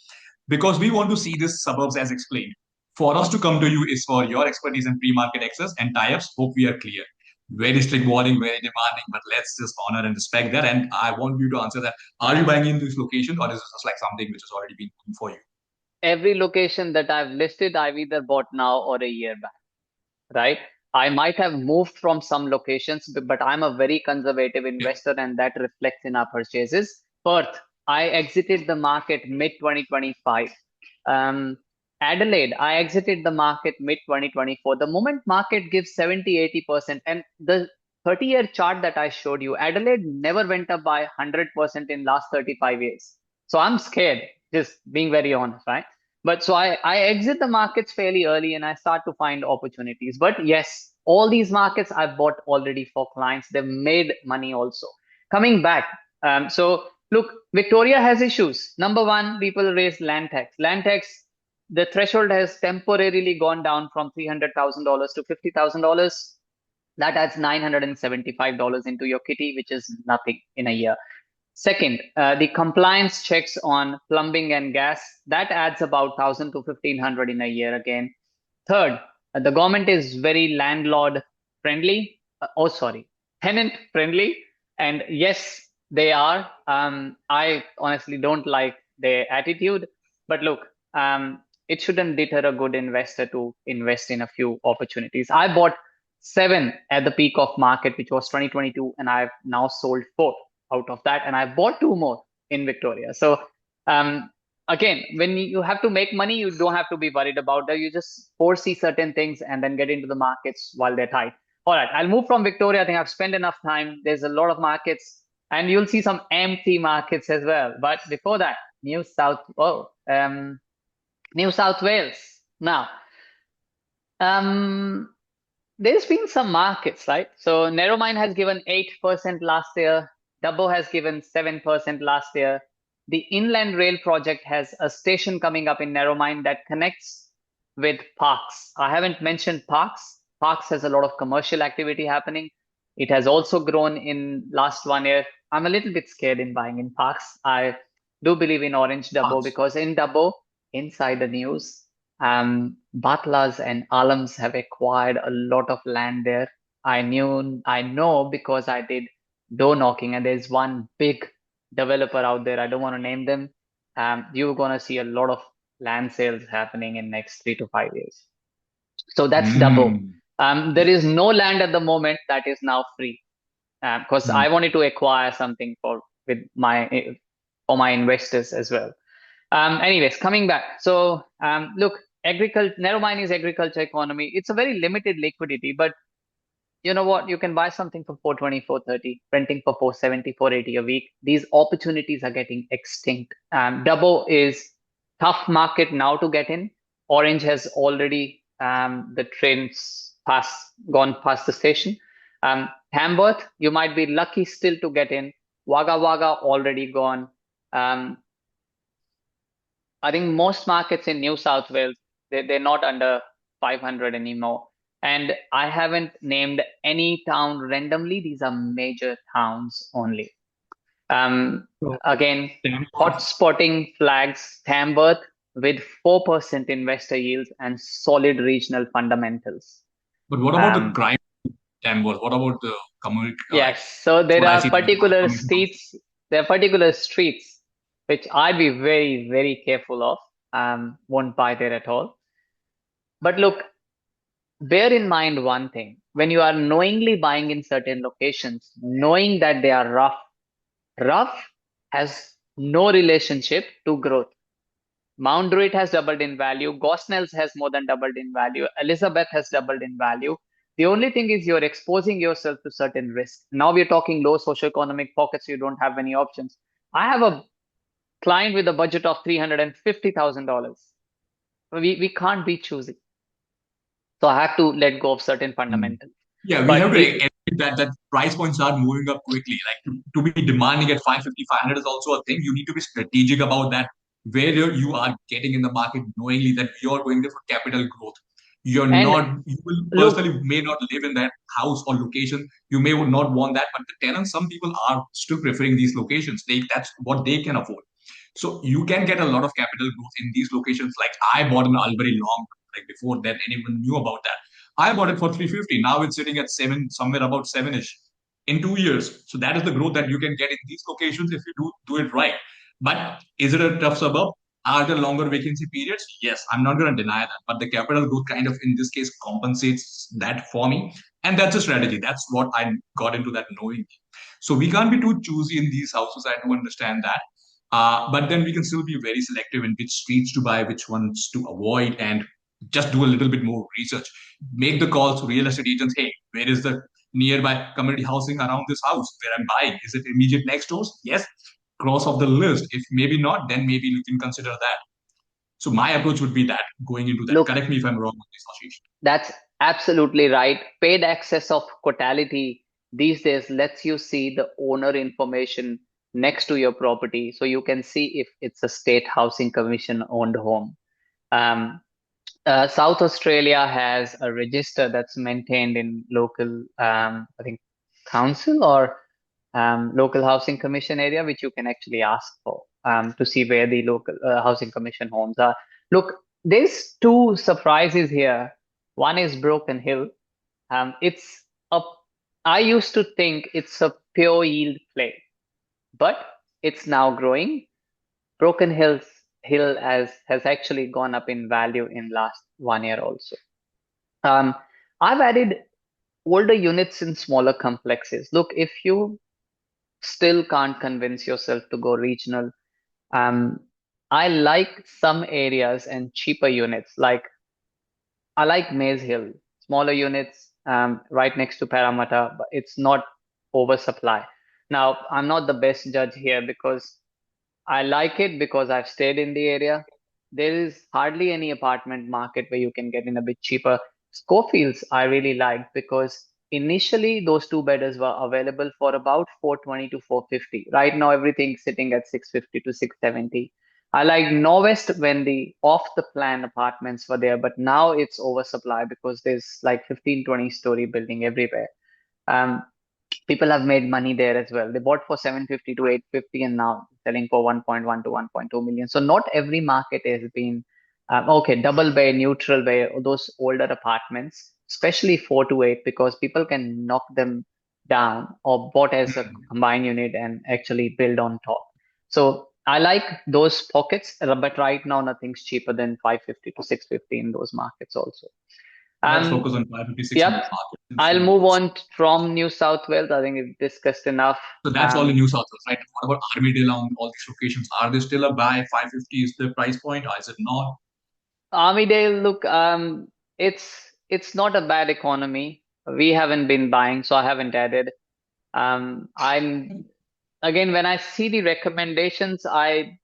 because we want to see these suburbs as explained. For us to come to you is for your expertise in pre-market access and tie-ups. Hope we are clear. Very strict warning, very demanding, but let's just honor and respect that. And I want you to answer that: are you buying in this location, or is this just like something which has already been for you? every location that I've listed, I've either bought now or a year back, right? I might have moved from some locations, but I'm a very conservative Yeah. investor, and that reflects in our purchases. Perth, I exited the market mid 2025. Um, Adelaide, I exited the market mid 2024. The moment market gives 70, 80%, and the 30-year chart that I showed you, Adelaide never went up by 100% in last 35 years. So I'm scared, just being very honest, right? But so I exit the markets fairly early and I start to find opportunities. But yes, all these markets I've bought already for clients. They've made money also. Coming back, so look, Victoria has issues. Number one, people raise land tax. Land tax, the threshold has temporarily gone down from $300,000 to $50,000. That adds $975 into your kitty, which is nothing in a year. Second, the compliance checks on plumbing and gas, that adds about 1,000 to 1,500 in a year again. Third, the government is very landlord friendly. Oh, sorry, tenant friendly. And yes, they are. I honestly don't like their attitude. But look, it shouldn't deter a good investor to invest in a few opportunities. I bought seven at the peak of market, which was 2022, and I've now sold four out of that, and I bought two more in Victoria. So um, again, when you have to make money, you don't have to be worried about that. You just foresee certain things and then get into the markets while they're tight. All right, I'll move from Victoria. I think I've spent enough time. There's a lot of markets, and you'll see some empty markets as well. But before that, New South Wales. Now, um, there's been some markets, right? So Narromine has given 8% last year. Dubbo has given 7% last year. The Inland Rail project has a station coming up in Narromine that connects with Parks. I haven't mentioned Parks. Parks has a lot of commercial activity happening. It has also grown in last 1 year. I'm a little bit scared in buying in Parks. I do believe in Orange Dubbo because in Dubbo, inside the news, Batlas and Alams have acquired a lot of land there. I know because I did door knocking, and there's one big developer out there. I don't want to name them. You're gonna see a lot of land sales happening in next 3 to 5 years. So that's Dubbo. Mm. There is no land at the moment that is now free because Mm. I wanted to acquire something for with my for my investors as well. Anyways, coming back. So look, agriculture, never mind is agriculture economy. It's a very limited liquidity, but you know what? You can buy something for 420, 430, renting for 470, 480 a week. These opportunities are getting extinct. Dubbo is tough market now to get in. Orange has already the trains gone past the station. Hamworth, you might be lucky still to get in. Wagga Wagga already gone. Um, I think most markets in New South Wales, they're not under 500 anymore. And I haven't named any town randomly. These are major towns only. Um, So, Again, Stanford. hot spotting flags Tamworth with 4% investor yields and solid regional fundamentals. But what about the Um, crime Stanford? What about the community? yes, so That's there what I are see. particular streets, there are particular streets which I'd be very, very careful of. Won't buy there at all. But look, bear in mind one thing. When you are knowingly buying in certain locations, knowing that they are rough, rough has no relationship to growth. Mount Druitt has doubled in value. Gosnells has more than doubled in value. Elizabeth has doubled in value. The only thing is you're exposing yourself to certain risks. Now we're talking low socioeconomic pockets, you don't have many options. I have a client with a budget of $350,000. We can't be choosy. So I have to let go of certain fundamentals. Yeah, we But have to if admit that price points are moving up quickly. Like to be demanding at 550, 500 is also a thing. You need to be strategic about that, where you are getting in the market, knowingly that you're going there for capital growth. and You will look, personally may not live in that house or location. You may not want that, but the tenants, some people are still preferring these locations. That's what they can afford. So you can get a lot of capital growth in these locations. Like I bought an Albury long, like before that anyone knew about that. I bought it for 350. Now it's sitting at seven, somewhere about seven-ish in 2 years. So that is the growth that you can get in these locations if you do it right. But is it a tough suburb? Are there longer vacancy periods? Yes, I'm not going to deny that. But the capital growth kind of in this case compensates that for me. And that's a strategy. That's what I got into that knowing. So we can't be too choosy in these houses. I do understand that. But then we can still be very selective in which streets to buy, which ones to avoid, and just do a little bit more research. Make the calls to real estate agents. Hey, where is the nearby community housing around this house where I'm buying? Is it immediate next door? Yes. Cross off the list. If maybe not, then maybe you can consider that. So my approach would be that going into that. look, Correct me if I'm wrong on this, Ashish. that's absolutely right. Paid access of Cotality these days lets you see the owner information next to your property, so you can see if it's a state housing commission owned home. Um, South Australia has a register that's maintained in local, I think, council or local housing commission area, which you can actually ask for to see where the local housing commission homes are. Look, there's two surprises here. One is Broken Hill. It's a, I used to think it's a pure yield play, but it's now growing. Broken Hill has actually gone up in value in last 1 year also. Um, I've added older units in smaller complexes. Look, if you still can't convince yourself to go regional, um, I like some areas and cheaper units. Like I like Maze Hill, smaller units, right next to Parramatta, but it's not oversupply. Now, I'm not the best judge here because I like it because I've stayed in the area. There is hardly any apartment market where you can get in a bit cheaper. Schofields I really liked because initially those two bedders were available for about 420 to 450. Right now everything's sitting at 650 to 670. I like Norwest when the off the plan apartments were there, but now it's oversupply because there's like 15, 20 story building everywhere. Um, People have made money there as well. They bought for 750 to 850 and now selling for 1.1 to 1.2 million. So not every market has been okay, double bay, neutral bay, those older apartments, especially 4 to 8, because people can knock them down or bought as a combined unit and actually build on top. So I like those pockets, but right now nothing's cheaper than 550 to 650 in those markets also. Let's Um, focus on 550, yep. 600 markets and I'll see move what's. on from New South Wales. I think we've discussed enough. So that's all in New South Wales, right? What about Armidale and all these locations? Are they still a buy? 550 is the price point, or is it not? Armydale, look, it's not a bad economy. We haven't been buying, so I haven't added. I'm again when I see the recommendations, I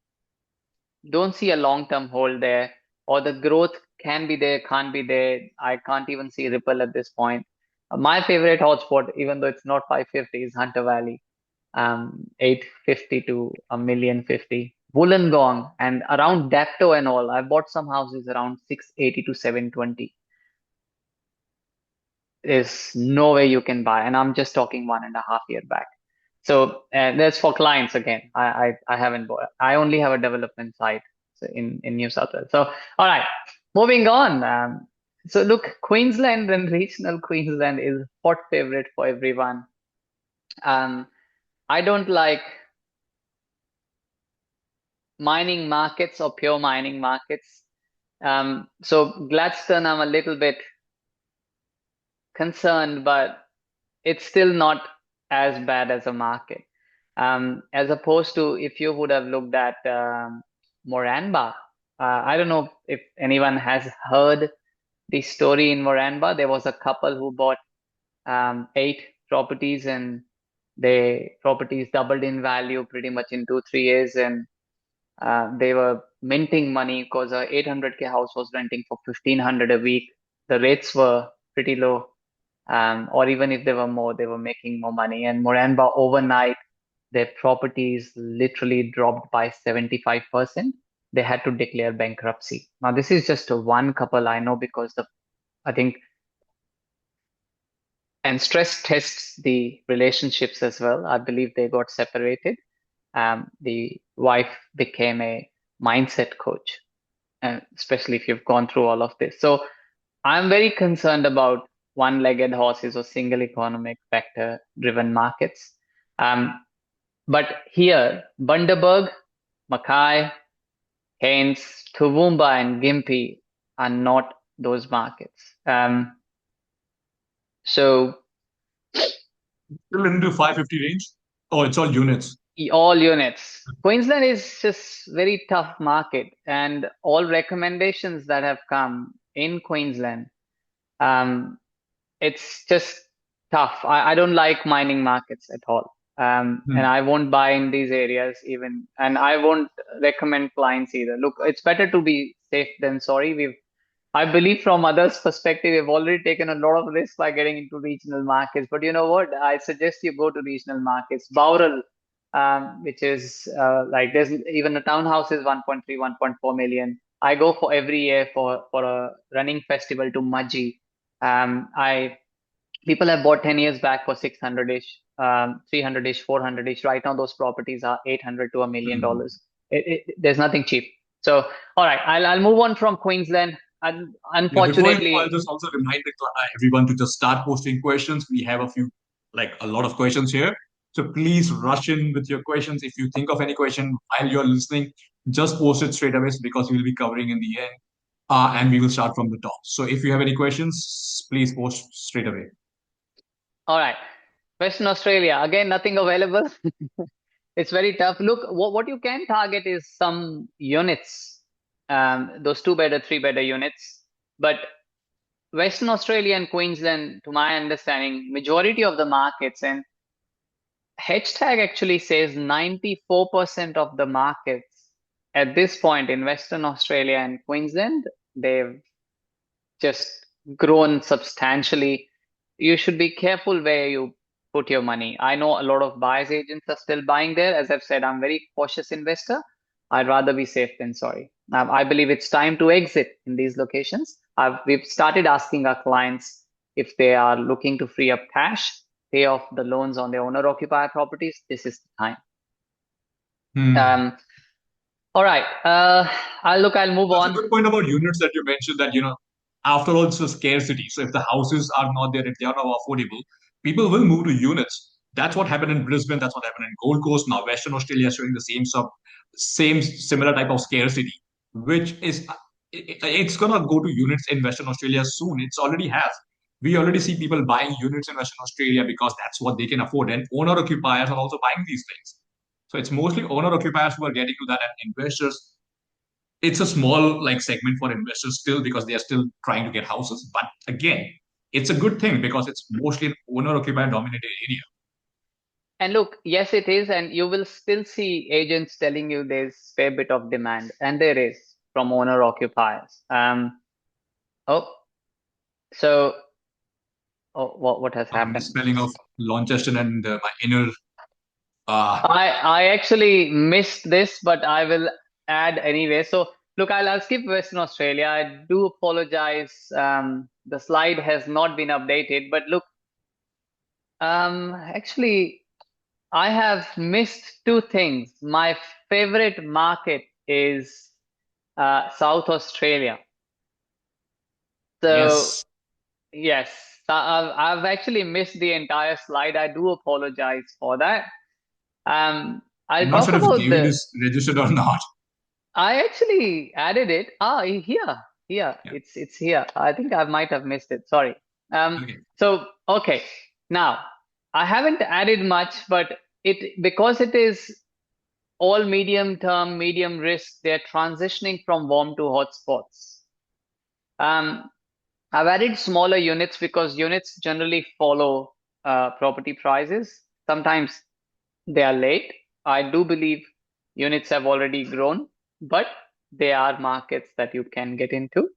don't see a long-term hold there, or the growth can be there, can't be there. I can't even see Ripple at this point. My favorite hotspot, even though it's not 550, is Hunter Valley. 850 to a million 50. Wollongong and around Dapto and all. I bought some houses around 680 to 720. There's no way you can buy, and I'm just talking 1.5 year back. So that's for clients again. I haven't bought. I only have a development site in New South Wales. So all right, moving on. So look, Queensland and regional Queensland is hot favorite for everyone. Um, I don't like mining markets or pure mining markets. So Gladstone, I'm a little bit concerned, but it's still not as bad as a market. As opposed to if you would have looked at Moranbah. I don't know if anyone has heard the story in Moranbah. There was a couple who bought 8 properties and the properties doubled in value pretty much in 2 3 years, and they were minting money because a 800K house was renting for 1500 a week. The rates were pretty low, or even if they were more, they were making more money. And Moranbah overnight, their properties literally dropped by 75%. They had to declare bankruptcy. Now, this is just one couple I know because I think, and stress tests the relationships as well. I believe they got separated. The wife became a mindset coach, especially if you've gone through all of this. So I'm very concerned about one-legged horses or single economic factor driven markets. Um, but here, Bundaberg, Mackay, Cairns, Toowoomba, and Gympie are not those markets. So Still into 550 range? Oh, it's all units. all units. Queensland is just very tough market, and all recommendations that have come in Queensland, um, it's just tough. I don't like mining markets at all. And Hmm. I won't buy in these areas even, and I won't recommend clients either. Look, it's better to be safe than sorry. I believe from others' perspective, we've already taken a lot of risk by getting into regional markets. But you know what? I suggest you go to regional markets. Bowral, which is like there's even a townhouse is 1.3, 1.4 million. I go for every year for a running festival to Mudgee. I People have bought 10 years back for 600-ish, 300-ish, 400-ish. Right now, those properties are 800 to $1 million. Hmm. There's nothing cheap. So, all right, I'll move on from Queensland. Yeah, before you go, I'll Unfortunately, just also remind everyone to just start posting questions. We have a few, like a lot of questions here. So please rush in with your questions. If you think of any question while you're listening, just post it straight away because we'll be covering in the end. And we will start from the top. So if you have any questions, please post straight away. all right, Western Australia, again, nothing available. It's very tough. Look, what you can target is some units, those two-bedder, three-bedder units. But Western Australia and Queensland, to my understanding, majority of the markets, and hashtag actually says 94% of the markets at this point in Western Australia and Queensland, they've just grown substantially. You should be careful where you put your money. I know a lot of buyers agents are still buying there. As I've said, I'm very cautious investor. I'd rather be safe than sorry. I believe it's time to exit in these locations. We've started asking our clients if they are looking to free up cash, pay off the loans on their owner occupier properties. This is the time. Hmm. Um, all right. I'll move That's a on. good point about units that you mentioned that, after all, it's a scarcity. So if the houses are not there, if they are not affordable, people will move to units. That's what happened in Brisbane. That's what happened in Gold Coast. Now Western Australia is showing the same similar type of scarcity, which is it's gonna go to units in Western Australia soon. It's already has. We already see people buying units in Western Australia because that's what they can afford, and owner occupiers are also buying these things. So it's mostly owner occupiers who are getting to that, and investors. It's a small like segment for investors still because they are still trying to get houses. But again, it's a good thing because it's mostly an owner occupier dominated area. And look, yes, it is, and you will still see agents telling you there's fair bit of demand, and there is from owner occupiers. Oh, so what has I'm happened? misspelling of Launceston and my inner. Uh, I actually missed this, but I will add anyway. So look, I'll skip Western Australia. I do apologize. The slide has not been updated, but look, actually, I have missed two things. My favorite market is South Australia. So yes, yes, I've actually missed the entire slide. I do apologize for that. I'll I'm not talk sure if about David the. is registered or not. I actually added it. Here. Yeah. It's here. I think I might have missed it. Sorry. Um, Okay. so okay. Now, I haven't added much, but it because it is all medium term, medium risk, they're transitioning from warm to hot spots. Um, I've added smaller units because units generally follow property prices. Sometimes they are late. I do believe units have already grown, but they are markets that you can get into.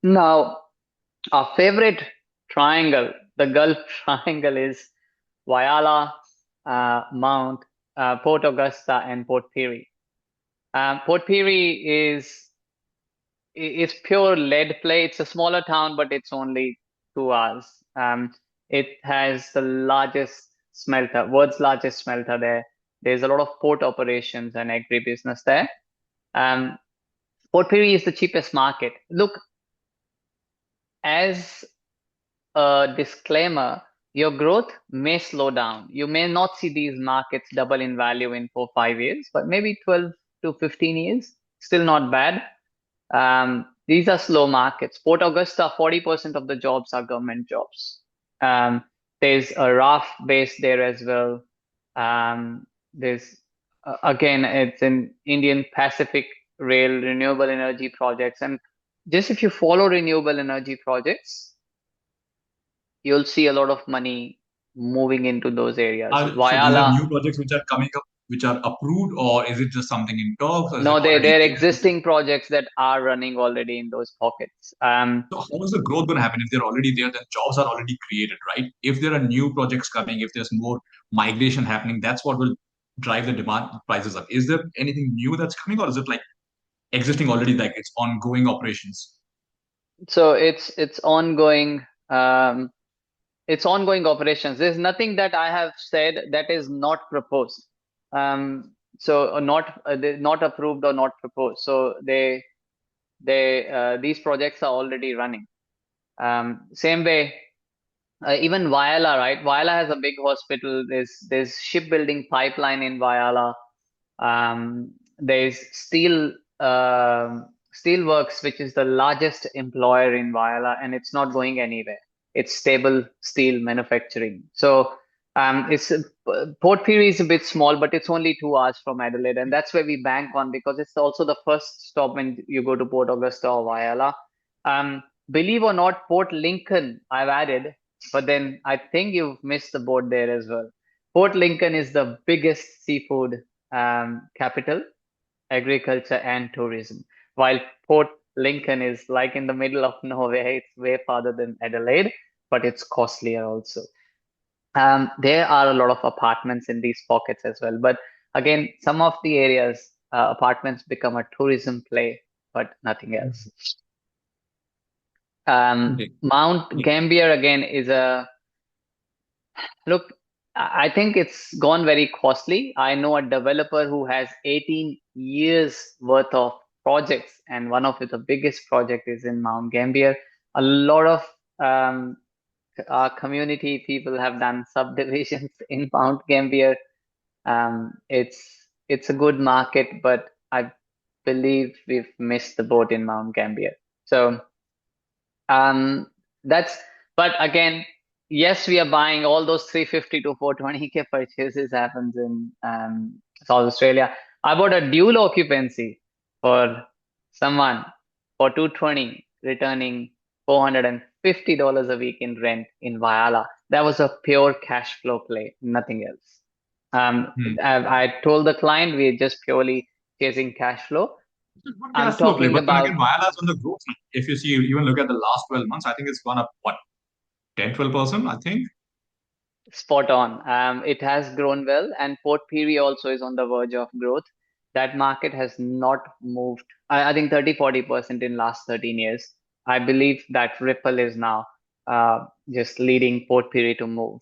Now, our favorite triangle, the Gulf Triangle, is Whyalla, Mount, Port Augusta, and Port Pirie. Port Pirie is pure lead play. It's a smaller town, but it's only 2 hours. It has the largest smelter, world's largest smelter there. There's a lot of port operations and agribusiness there. Um, Port Pirie is the cheapest market. Look, as a disclaimer, your growth may slow down. You may not see these markets double in value in 4 5 years, but maybe 12 to 15 years. Still not bad. These are slow markets. Port Augusta, 40% of the jobs are government jobs. Um, there's a RAF base there as well. There's again, it's an Indian Pacific Rail renewable energy projects, and just if you follow renewable energy projects, you'll see a lot of money moving into those areas. So these are Vyala, new projects which are coming up, which are approved, or is it just something in talks, or is it no, already they're executed? existing projects that are running already in those pockets. So how is the growth going to happen if they're already there? Then jobs are already created, right? If there are new projects coming, if there's more migration happening, that's what will drive the demand prices up. Is there anything new that's coming, or is it like existing already, like it's ongoing operations? So it's ongoing. It's ongoing operations. There's nothing that I have said that is not proposed. They're not approved or not proposed. So these projects are already running. Same way, even Vyala, right? Vyala has a big hospital. There's shipbuilding pipeline in Vyala. There's Steelworks, which is the largest employer in Vyala, and it's not going anywhere. It's stable steel manufacturing. So it's Port Pirie is a bit small, but it's only 2 hours from Adelaide, and that's where we bank on because it's also the first stop when you go to Port Augusta or Vyala. Believe or not, Port Lincoln I've added, but then I think you've missed the boat there as well. Port Lincoln is the biggest seafood capital, agriculture, and tourism. While Port Lincoln is like in the middle of nowhere, it's way farther than Adelaide, but it's costlier also. There are a lot of apartments in these pockets as well. But again, some of the areas, apartments become a tourism play, but nothing else. Okay. Mount Okay. Gambier again is a look. I think it's gone very costly. I know a developer who has 18 years worth of projects, and one of the biggest project is in Mount Gambier. A lot of um, our community people have done subdivisions in Mount Gambier. It's a good market, but believe we've missed the boat in Mount Gambier. So um, that's, but again, yes, we are buying all those 350 to 420K purchases happens in South Australia. I bought a dual occupancy for someone for 220, returning $450 a week in rent in Wyala. That was a pure cash flow play, nothing else. Hmm. I told the client we're just purely chasing cash flow. It's a good I'm cash flow play, talking but then again, about Mayala's on the growth now. If you see, even look at the last 12 months, I think it's gone up, what, 10, 12%, I think. spot on. It has grown well, and Port Pirie also is on the verge of growth. That market has not moved, I think 30-40% in last 13 years. I believe that ripple is now just leading Port Pirie to move.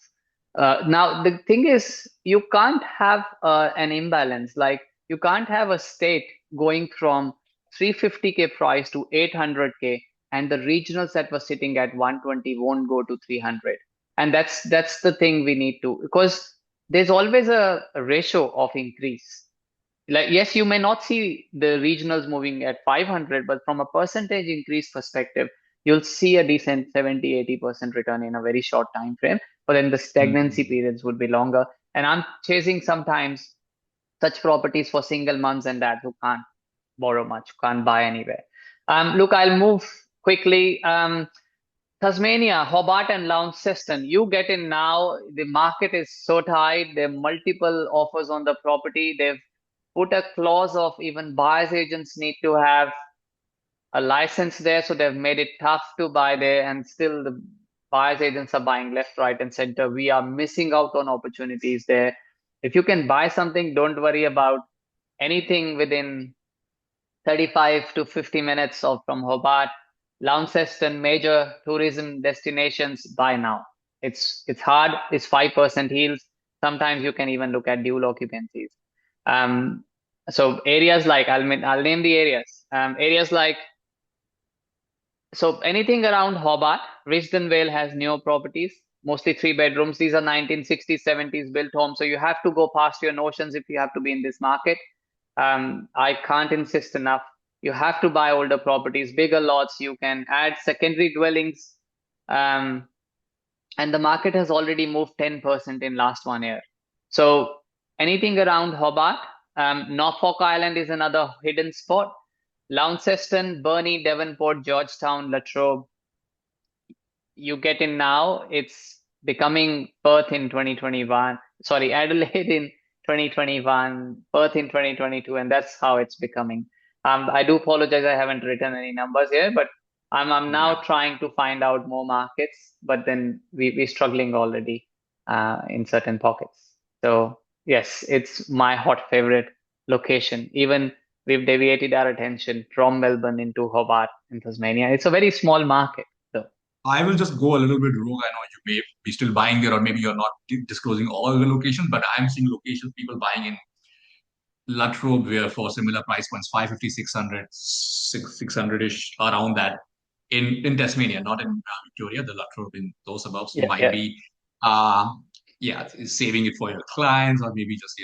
Now, the thing is, you can't have an imbalance. Like, you can't have a state going from 350K price to 800K, and the regionals that were sitting at 120 won't go to 300. And that's the thing we need to, because there's always a ratio of increase. Like, yes, you may not see the regionals moving at 500, but from a percentage increase perspective, you'll see a decent 70-80% return in a very short time frame. But then the stagnancy Hmm. periods would be longer. And I'm chasing sometimes such properties for single moms and dads who can't borrow much, can't buy anywhere. Look, I'll move quickly. Tasmania, Hobart, and Launceston. You get in now. The market is so tight. There are multiple offers on the property. They've put a clause of even buyers agents need to have a license there, so they've made it tough to buy there. And still, the buyers agents are buying left, right, and center. We are missing out on opportunities there. If you can buy something, don't worry about anything within 35 to 50 minutes of from Hobart. Launceston, major tourism destinations, buy now. It's hard. It's 5% yields. Sometimes you can even look at dual occupancies. Um, so areas like I'll name the areas. Areas like, so anything around Hobart, Risdon Vale has newer properties, mostly 3 bedrooms. These are 1960s, 70s built homes. So you have to go past your notions if you have to be in this market. I can't insist enough. You have to buy older properties, bigger lots. You can add secondary dwellings. Um, and the market has already moved 10% in last 1 year. So anything around Hobart, Norfolk Island is another hidden spot. Launceston, Burnie, Devonport, Georgetown, Latrobe, you get in now, it's becoming Perth in 2021. Sorry, Adelaide in 2021, Perth in 2022, and that's how it's becoming. I do apologize, I haven't written any numbers here, but I'm Yeah. now trying to find out more markets, but then we're struggling already in certain pockets. So yes, it's my hot favorite location. Even we've deviated our attention from Melbourne into Hobart in Tasmania. It's a very small market, though. I will just go a little bit rogue. I know you may be still buying there, or maybe you're not disclosing all the locations, but I'm seeing locations people buying in Latrobe where for similar price points, 550, 600, 600-ish, around that. In Tasmania, not in Victoria, the Latrobe in those suburbs. You Yeah, might yeah. be, uh, yeah, saving it for your clients, or maybe just,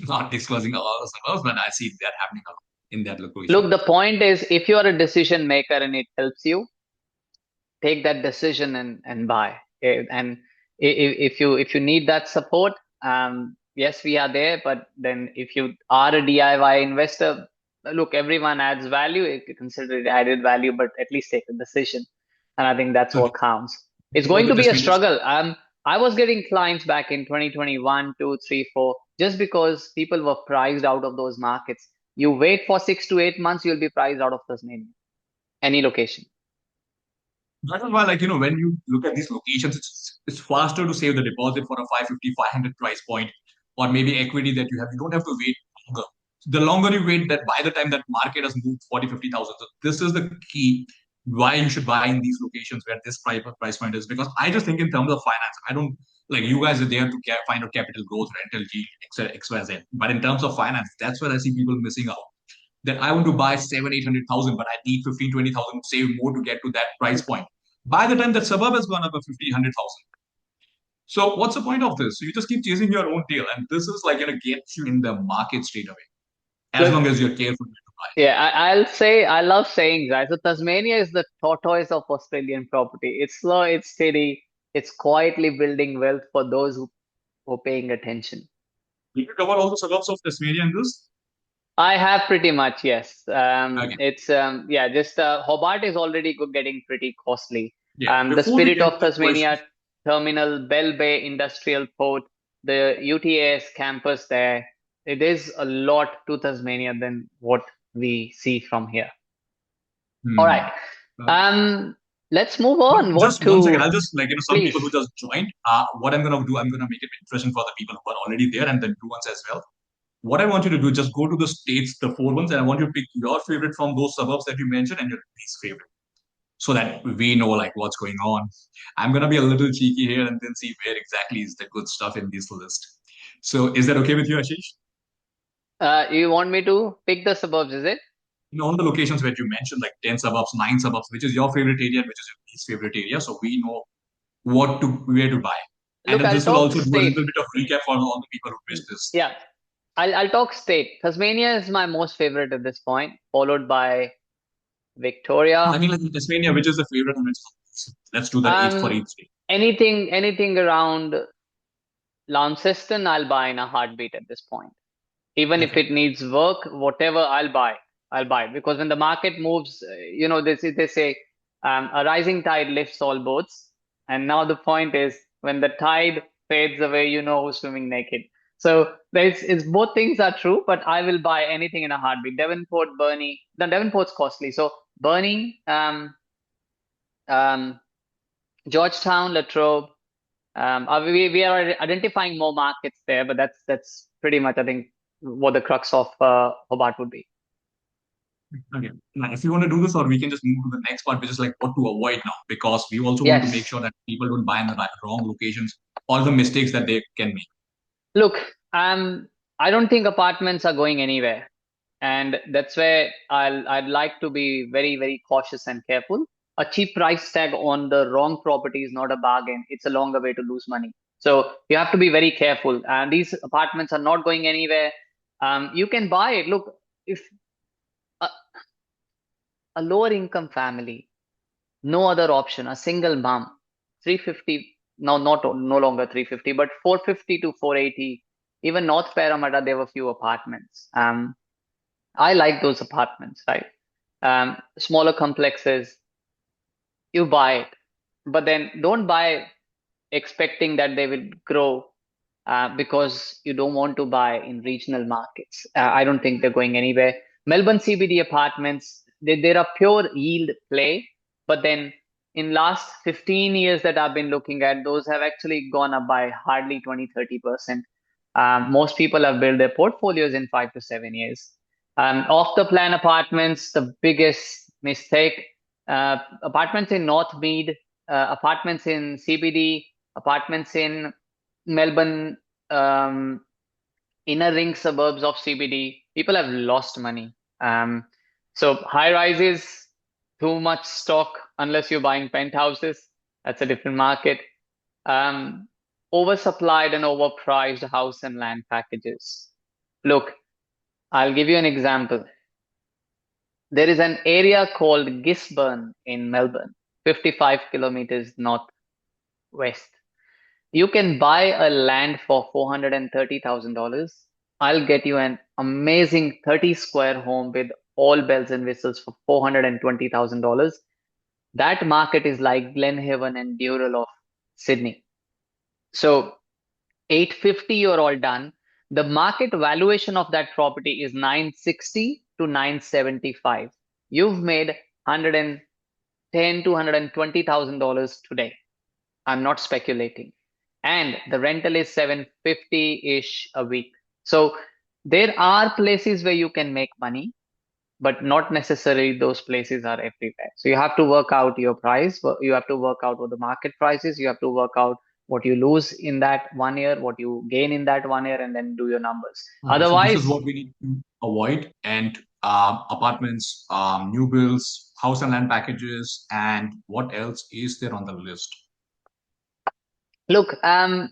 not disclosing all the suburbs, but I see that happening a lot in that location. Look, the point is, if you are a decision maker and it helps you, take that decision and buy. And if you need that support, yes, we are there. But then if you are a DIY investor, look, everyone adds value. If you consider it added value, but at least take a decision. And I think that's So what counts. It's before going the to be a decision, struggle. I was getting clients back in 2021, 2, 3, 4, just because people were priced out of those markets. You wait for 6 to 8 months, you'll be priced out of Tasmania, any location. that is why, like, when you look at these locations, it's faster to save the deposit for a 550, 500 price point, or maybe equity that you have. You don't have to wait longer. The longer you wait, that by the time that market has moved 40, 50,000. So this is the key why you should buy in these locations where this price point is. Because I just think in terms of finance, I don't like you guys are there to find a capital growth, rental yield, XYZ. But in terms of finance, that's where I see people missing out. That I want to buy 7, 800,000, but I need 15, 20,000 to save more to get to that price point. By the time that suburb has gone up to 50, 100,000. So what's the point of this? So you just keep chasing your own tail, and this is like gets you in the market straight away. as Look, long as you're careful where to buy. yeah, I'll say I love saying that. So Tasmania is the tortoise of Australian property. It's slow, it's steady, it's quietly building wealth for those who are paying attention. Did you cover all the suburbs of Tasmania in this? I have pretty much, yes. Okay. It's yeah, just Hobart is already getting pretty costly. Yeah. The Before we Spirit get to of the Tasmania questions, Terminal, Bell Bay Industrial Port, the UTAS campus there. It is a lot to Tasmania than what we see from here. All right. hmm. Uh, Um, let's move but on. What just one second, to I'll just some please? people who just joined. What I'm gonna do, I'm gonna make it interesting for the people who are already there and the new ones as well. What I want you to do, just go to the states, the four ones, and I want you to pick your favorite from those suburbs that you mentioned and your least favorite, so that we know like what's going on. I'm gonna be a little cheeky here and then see where exactly is the good stuff in this list. So, is that okay with you, Ashish? You want me to pick the suburbs, is it? All the locations where you mentioned, like 10 suburbs, 9 suburbs, which is your favorite area and which is your least favorite area, so we know where to buy. And Look, then I'll this will talk also do a state. little bit of recap for all the people who missed this. Yeah, I'll talk state. Tasmania is my most favorite at this point, followed by No, I Victoria. mean, like Tasmania, which is the favorite, and let's do that each for Um, each state. anything around Launceston, I'll buy in a heartbeat at this point. Even if Okay. it needs work, whatever, I'll buy because when the market moves, they say a rising tide lifts all boats, and now the point is when the tide fades away, you know who's swimming naked. So there's it's both things are true, but I will buy anything in a heartbeat. Devonport, Burnie. The Devonport's costly, so Burnie, um, Georgetown, Latrobe. We are identifying more markets there, but that's pretty much I think what the crux of Hobart would be. Okay. Now, if you want to do this, or we can just move to the next part, which is like what to avoid now, because we also want to make Yes. sure that people don't buy in the wrong locations or the mistakes that they can make. Look, I don't think apartments are going anywhere, and that's where I'd like to be very, very cautious and careful. A cheap price tag on the wrong property is not a bargain. It's a longer way to lose money. So you have to be very careful. And these apartments are not going anywhere. You can buy it. Look, if a, a lower income family, no other option, a single mom, 350, no, not no longer 350, but 450 to 480. Even North Parramatta, there were few apartments. I like those apartments, right? Smaller complexes, you buy it, but then don't buy expecting that they will grow because you don't want to buy in regional markets. I don't think they're going anywhere. Melbourne CBD apartments, they're a pure yield play, but then in last 15 years that I've been looking at, those have actually gone up by hardly 20-30%. Most people have built their portfolios in 5 to 7 years. Off the plan apartments, the biggest mistake. Apartments in North Mead, apartments in CBD, apartments in Melbourne, inner ring suburbs of CBD, people have lost money. So high rises, too much stock unless you're buying penthouses. That's a different market. Um, Oversupplied and overpriced house and land packages. Look, I'll give you an example. There is an area called Gisborne in Melbourne, 55 kilometers northwest. You can buy a land for $430,000. I'll get you an amazing 30 square home with all bells and whistles for $420,000. That market is like Glenhaven and Dural of Sydney. So 850, you're all done. The market valuation of that property is 960 to 975. You've made 110 to $120,000 today. I'm not speculating. And the rental is 750-ish a week. So there are places where you can make money, but not necessarily those places are everywhere. So you have to work out your price. You have to work out what the market price is. You have to work out what you lose in that 1 year, what you gain in that 1 year, and then do your numbers. Okay, so this is Otherwise, what we need to avoid, and apartments, new builds, house and land packages, and what else is there on the list? look,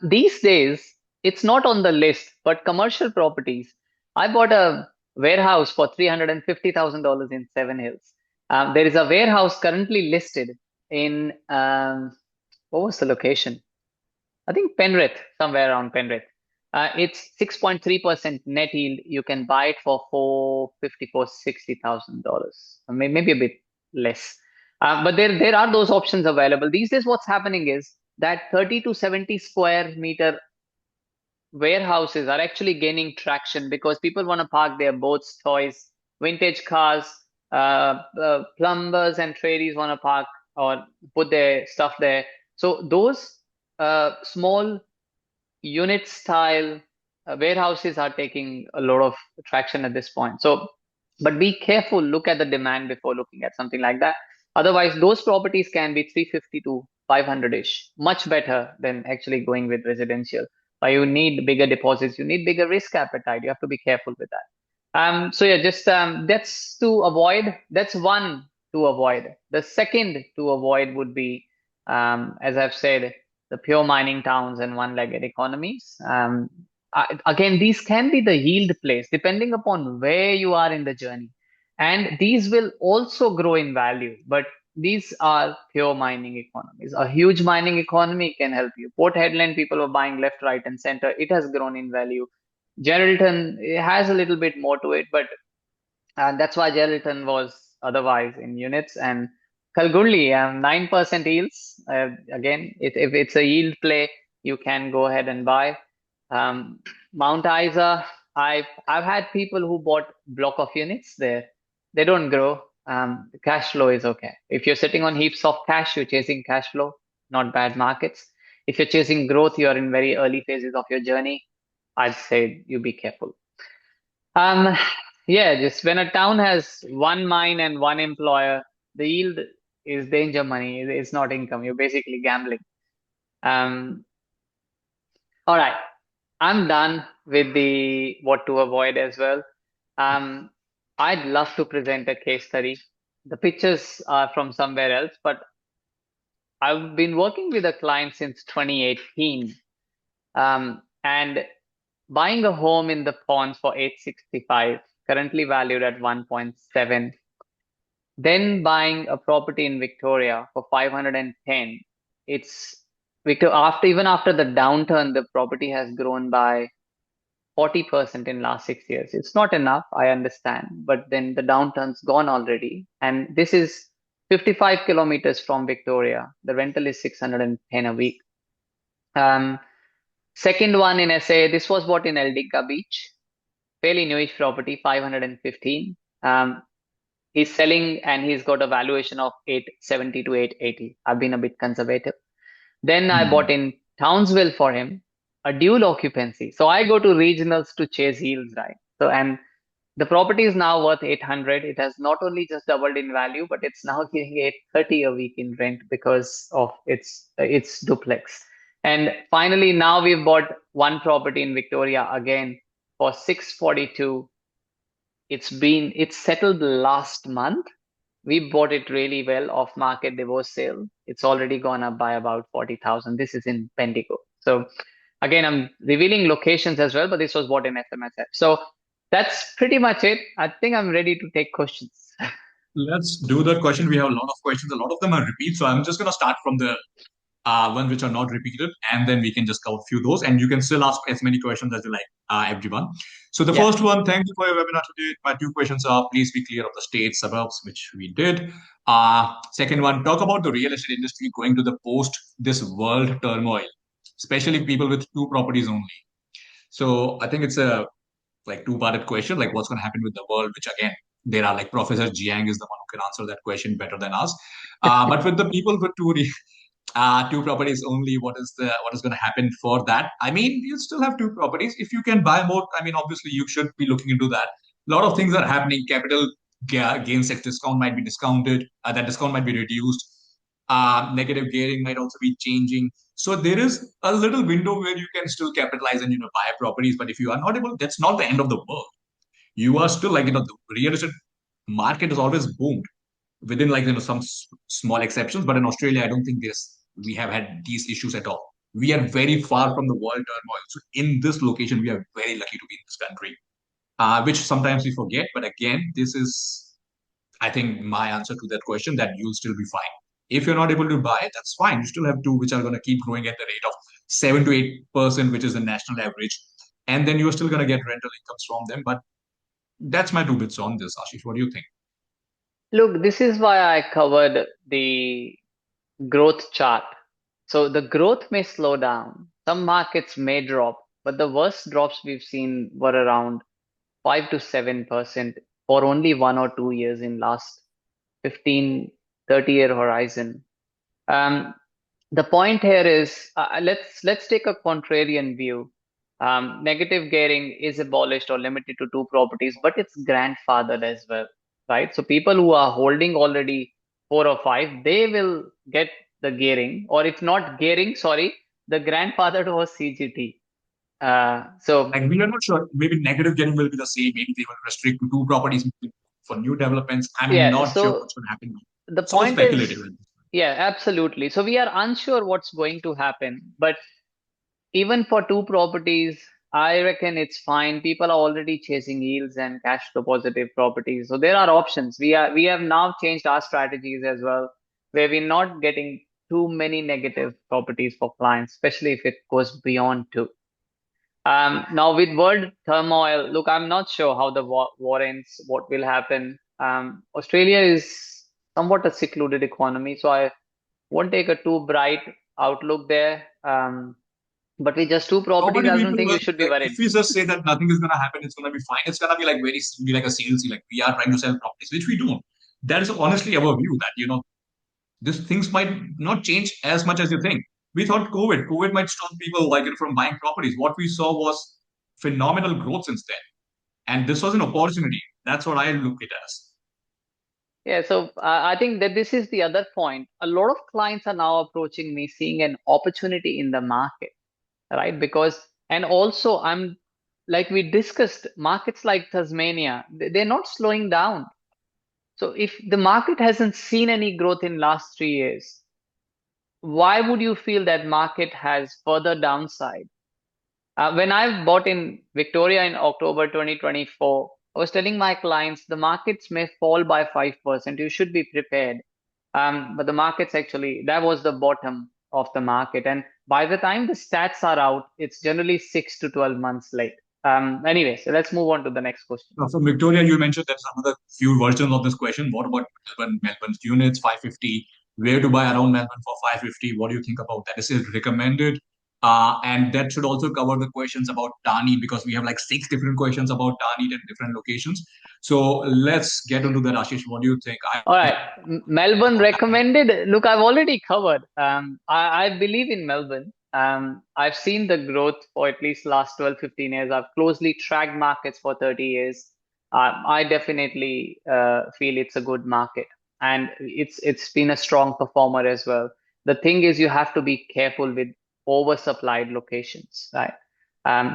these days it's not on the list, but commercial properties. I bought a warehouse for $350,000 in Seven Hills. There is a warehouse currently listed in what was the location? I think Penrith, somewhere around Penrith. It's 6.3% net yield. You can buy it for 450, $60,000, maybe a bit less. But there are those options available. These days, what's happening is that 30 to 70 square meter warehouses are actually gaining traction because people want to park their boats, toys, vintage cars. Plumbers and tradies want to park or put their stuff there. So those small unit style warehouses are taking a lot of traction at this point. So, but be careful, look at the demand before looking at something like that. Otherwise, those properties can be 350 to 500-ish, much better than actually going with residential. But you need bigger deposits, you need bigger risk appetite. You have to be careful with that. So yeah, just that's to avoid. That's one to avoid. The second to avoid would be, as I've said, the pure mining towns and one-legged economies. Again, these can be the yield plays depending upon where you are in the journey, and these will also grow in value. But these are pure mining economies. A huge mining economy can help you. Port Hedland, people are buying left, right, and center. It has grown in value. Geraldton, it has a little bit more to it, but that's why Geraldton was otherwise in units. And Kalgoorlie, 9% yields. Again, if it's a yield play, you can go ahead and buy. Mount Isa, I've had people who bought block of units there. They don't grow. The cash flow is okay. If you're sitting on heaps of cash, you're chasing cash flow, not bad markets. If you're chasing growth, you're in very early phases of your journey. I'd say you be careful. Um, yeah, just when a town has one mine and one employer, the yield is danger money. It's not income. You're basically gambling. Um, all right, I'm done with the what to avoid as well. Um, I'd love to present a case study. The pictures are from somewhere else, but I've been working with a client since 2018, and buying a home in the Ponds for 865, currently valued at 1.7. Then buying a property in Victoria for 510. It's Victor after even after the downturn, the property has grown by 40% in last 6 years. It's not enough, I understand, but then the downturn's gone already. And this is 55 kilometers from Victoria. The rental is 610 a week. Um, Second one in SA, this was bought in El Dinka Beach, fairly newish property, 515. He's selling and he's got a valuation of 870 to 880. I've been a bit conservative. Then I Hmm. bought in Townsville for him, a dual occupancy. So I go to regionals to chase yields, right? So, and the property is now worth 800. It has not only just doubled in value, but it's now giving 830 a week in rent because of its duplex. And finally, now we've bought one property in Victoria again for 642. It's settled last month. We bought it really well off market divorce sale. It's already gone up by about 40,000. This is in Bendigo. So again, I'm revealing locations as well, but this was bought in SMSF. So that's pretty much it. I think I'm ready to take questions. Let's do the question. We have a lot of questions. A lot of them are repeats. So I'm just going to start from the ones which are not repeated, and then we can just cover a few of those. And you can still ask as many questions as you like, everyone. So the Yeah. first one, thank you for your webinar today. My two questions are: please be clear of the state suburbs, which we did. Second one, talk about the real estate industry going to the post this world turmoil, especially people with two properties only. So I think it's a like two-parted question, like what's going to happen with the world, which again, there are like Professor Jiang is the one who can answer that question better than us. But with the people with two properties only, what is going to happen for that? I mean, you still have two properties. If you can buy more, I mean, obviously you should be looking into that. A lot of things are happening. Capital gains tax discount might be discounted. That discount might be reduced. Negative gearing might also be changing. So there is a little window where you can still capitalize and buy properties. But if you are not able, that's not the end of the world. You are still like the real estate market has always boomed within like some small exceptions. But in Australia, I don't think we have had these issues at all. We are very far from the world turmoil. So in this location, we are very lucky to be in this country. which sometimes we forget. But again, this is, I think, my answer to that question, that you'll still be fine. If you're not able to buy, that's fine. You still have two, which are going to keep growing at the rate of 7 to 8%, which is the national average. And then you're still going to get rental incomes from them. But that's my two bits on this, Ashish. What do you think? Look, this is why I covered the growth chart. So the growth may slow down. Some markets may drop, but the worst drops we've seen were around 5 to 7% for only 1 or 2 years in last 15, 30-year horizon. Um, the point here is let's take a contrarian view. Negative gearing is abolished or limited to two properties, but it's grandfathered as well, right? So people who are holding already four or five, they will get the gearing, or if not gearing, sorry, the grandfathered was CGT. So Like, we are not sure. Maybe negative getting will be the same. Maybe they will restrict to two properties for new developments. I'm yeah, not sure so what's going to happen. the It's all point is, speculative. yeah, absolutely. So we are unsure what's going to happen, but even for two properties, I reckon it's fine. People are already chasing yields and cash flow positive properties. So there are options. We have now changed our strategies as well, where we're not getting too many negative properties for clients, especially if it goes beyond two. Now with world turmoil, look, I'm not sure how the war ends, what will happen. Australia is somewhat a secluded economy, so I won't take a too bright outlook there. But with just two properties, Normally, I don't people think you will, should be like, if worried. we just say that nothing is going to happen, it's going to be fine. It's going to be like be like a salesy, like we are trying to sell properties, which we don't. That is honestly our view, that these things might not change as much as you think. We thought COVID might stop people like from buying properties. What we saw was phenomenal growth since then, and this was an opportunity. That's what I look it as. Yeah, so I think that this is the other point. A lot of clients are now approaching me seeing an opportunity in the market, right? Because, and also like we discussed, markets like Tasmania, they're not slowing down. So if the market hasn't seen any growth in last 3 years, why would you feel that market has further downside? When I bought in Victoria in October 2024, I was telling my clients the markets may fall by 5%. You should be prepared. But the markets actually, that was the bottom of the market. And by the time the stats are out, it's generally 6 to 12 months late. Anyway, so let's move on to the next question. Now, from Victoria, you mentioned there's another few versions of this question. What about Melbourne? Melbourne's units, 550. Where to buy around Melbourne for 550? What do you think about that? Is it recommended? And that should also cover the questions about Tani, because we have like six different questions about Tani at different locations. So let's get into that, Ashish. What do you think? I All right, Melbourne recommended. Look, I've already covered. I believe in Melbourne. I've seen the growth for at least last 12, 15 years. I've closely tracked markets for 30 years. I definitely feel it's a good market, and it's been a strong performer as well. The thing is, you have to be careful with oversupplied locations, right?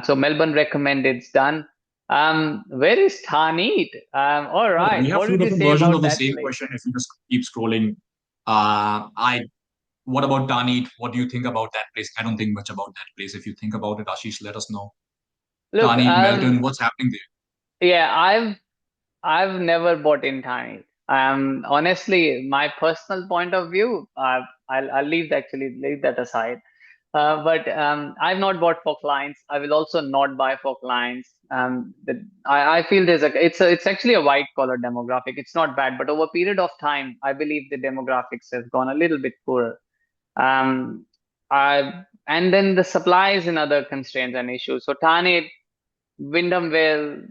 So Melbourne recommended's done. Where is Thaneed? All Oh, right. we have What few would you different say versions about of the that same place? question. If you just keep scrolling, I what about Tani? What do you think about that place? I don't think much about that place. If you think about it, Ashish, let us know. Look, Tani, Melton, what's happening there? yeah, I've never bought in Thaneed. Honestly, my personal point of view, I'll leave that aside. But I've not bought for clients. I will also not buy for clients. I feel it's actually a white collar demographic. It's not bad, but over a period of time, I believe the demographics have gone a little bit poorer. Um, and then the supply is another constraints and issues. So Thane, Wyndham Vale,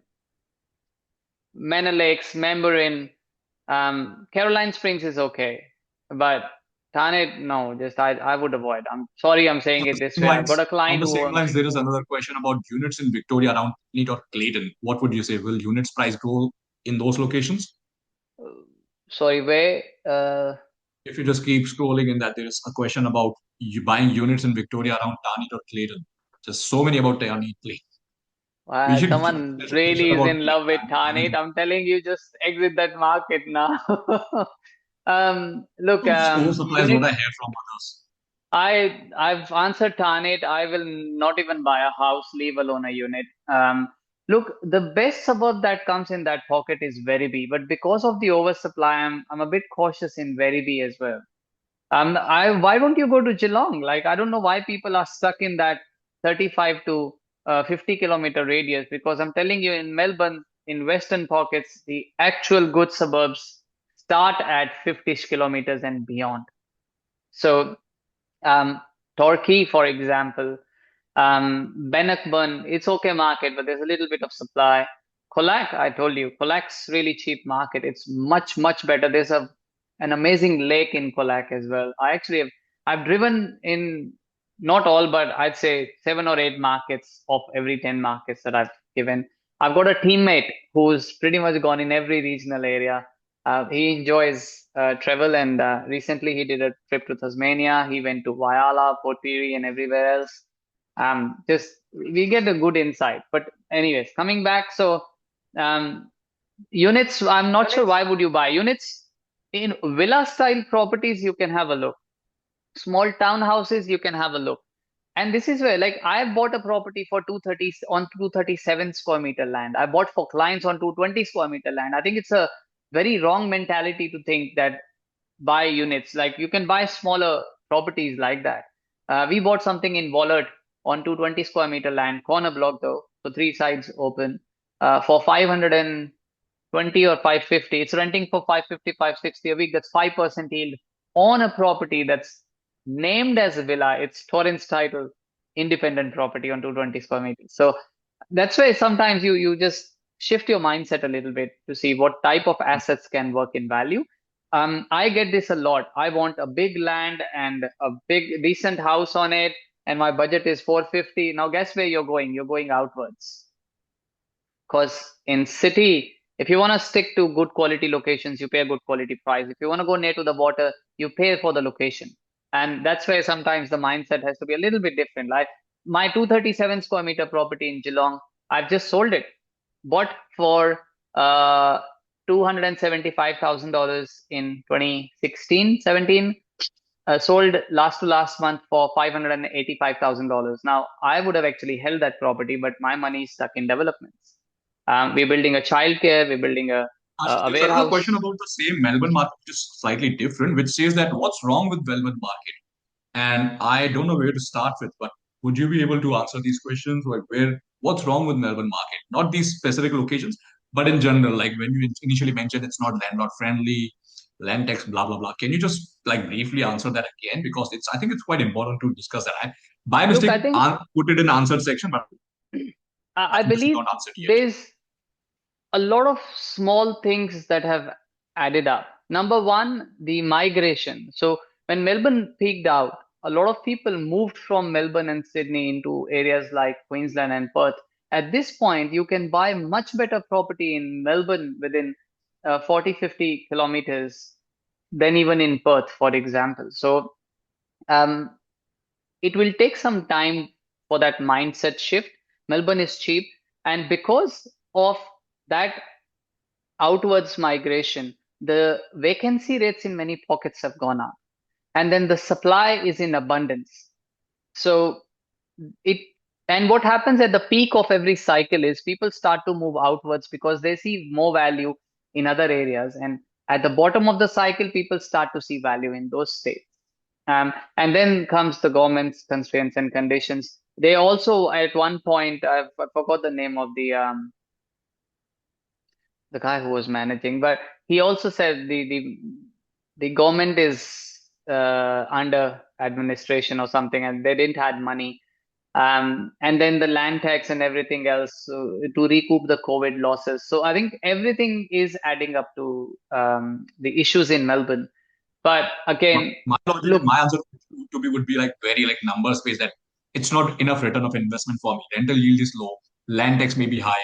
Manor Lakes, Mamburin, Caroline Springs is okay, but Thane, no, just I would avoid. I'm sorry, I'm saying On it the this same way. I've got lines, a client who wants. there is another question about units in Victoria around Neat or Clayton. What would you say? Will units price grow in those locations? Sorry, where? If you just keep scrolling in that, there is a question about you buying units in Victoria around Tarnit or Clayton. Just so many about Tarnit Clay. We should Someone there's a question really is about in love with Tanit. I'm telling you, just exit that market now. Look, oversupply is what unit. I hear from others. I've answered Tanit. I will not even buy a house, leave alone a unit. Look, the best suburb that comes in that pocket is Werribee, but because of the oversupply, I'm a bit cautious in Werribee as well. Why don't you go to Geelong? Like, I don't know why people are stuck in that 35 to 50-kilometer radius, because I'm telling you, in Melbourne, in western pockets, the actual good suburbs start at 50 kilometers and beyond. So, um, Torquay, for example, Bannockburn, it's okay market, but there's a little bit of supply. Colac, I told you, Colac's really cheap market. It's much, much better. There's an amazing lake in Colac as well. I've driven in not all, but I'd say 7 or 8 markets of every 10 markets that I've given. I've got a teammate who's pretty much gone in every regional area. He enjoys travel, and recently he did a trip to Tasmania. He went to Whyalla, Port Pirie, and everywhere else. Just we get a good insight. But anyways, coming back, so um, units. I'm not sure why would you buy units in villa style properties. You can have a look. Small townhouses, you can have a look. And this is where, like, I bought a property for 230 on 237 square meter land. I bought for clients on 220 square meter land. I think it's a very wrong mentality to think that buy units. Like, you can buy smaller properties like that. We bought something in Wollert on 220 square meter land, corner block though, so 3 sides open, for 520 or 550. It's renting for 550, 560 a week. That's 5% yield on a property that's named as a villa. It's Torrens title, independent property on 220 square meters. So that's why sometimes you just shift your mindset a little bit to see what type of assets can work in value. I get this a lot. I want a big land and a big decent house on it, and my budget is 450. Now guess where you're going? You're going outwards. Because in city, if you want to stick to good quality locations, you pay a good quality price. If you want to go near to the water, you pay for the location. And that's where sometimes the mindset has to be a little bit different. Like my 237 square meter property in Geelong, I've just sold it. Bought for $275,000 in 2016, 17. Sold last to last month for $585,000. Now, I would have actually held that property, but my money is stuck in developments. We're building a childcare, we're building a Ashish, there's another question warehouse. about the same Melbourne market, which is slightly different, which says that what's wrong with Melbourne market? And I don't know where to start with, but would you be able to answer these questions? Like what's wrong with Melbourne market? Not these specific locations, but in general, like when you initially mentioned it's not landlord friendly, land tax, blah, blah, blah. Can you just like briefly answer that again? Because I think it's quite important to discuss that. By Look, mistake, I think put it in answered section, but I I think this is believe not answered yet. there's a lot of small things that have added up. Number one, the migration. So when Melbourne peaked out, a lot of people moved from Melbourne and Sydney into areas like Queensland and Perth. At this point, you can buy much better property in Melbourne within 40, 50 kilometers than even in Perth, for example. So um, it will take some time for that mindset shift. Melbourne is cheap, and because of that outwards migration, the vacancy rates in many pockets have gone up, and then the supply is in abundance. So it and what happens at the peak of every cycle is people start to move outwards because they see more value in other areas, and at the bottom of the cycle, people start to see value in those states. And then comes the government's constraints and conditions. They also, at one point, I forgot the name of the guy who was managing, but he also said the government is under administration or something, and they didn't have money. And then the land tax and everything else to recoup the COVID losses. So I think everything is adding up to the issues in Melbourne. But again, My logic and look, my answer to be would be like very like numbers based that it's not enough return of investment for me. Rental yield is low, land tax may be higher.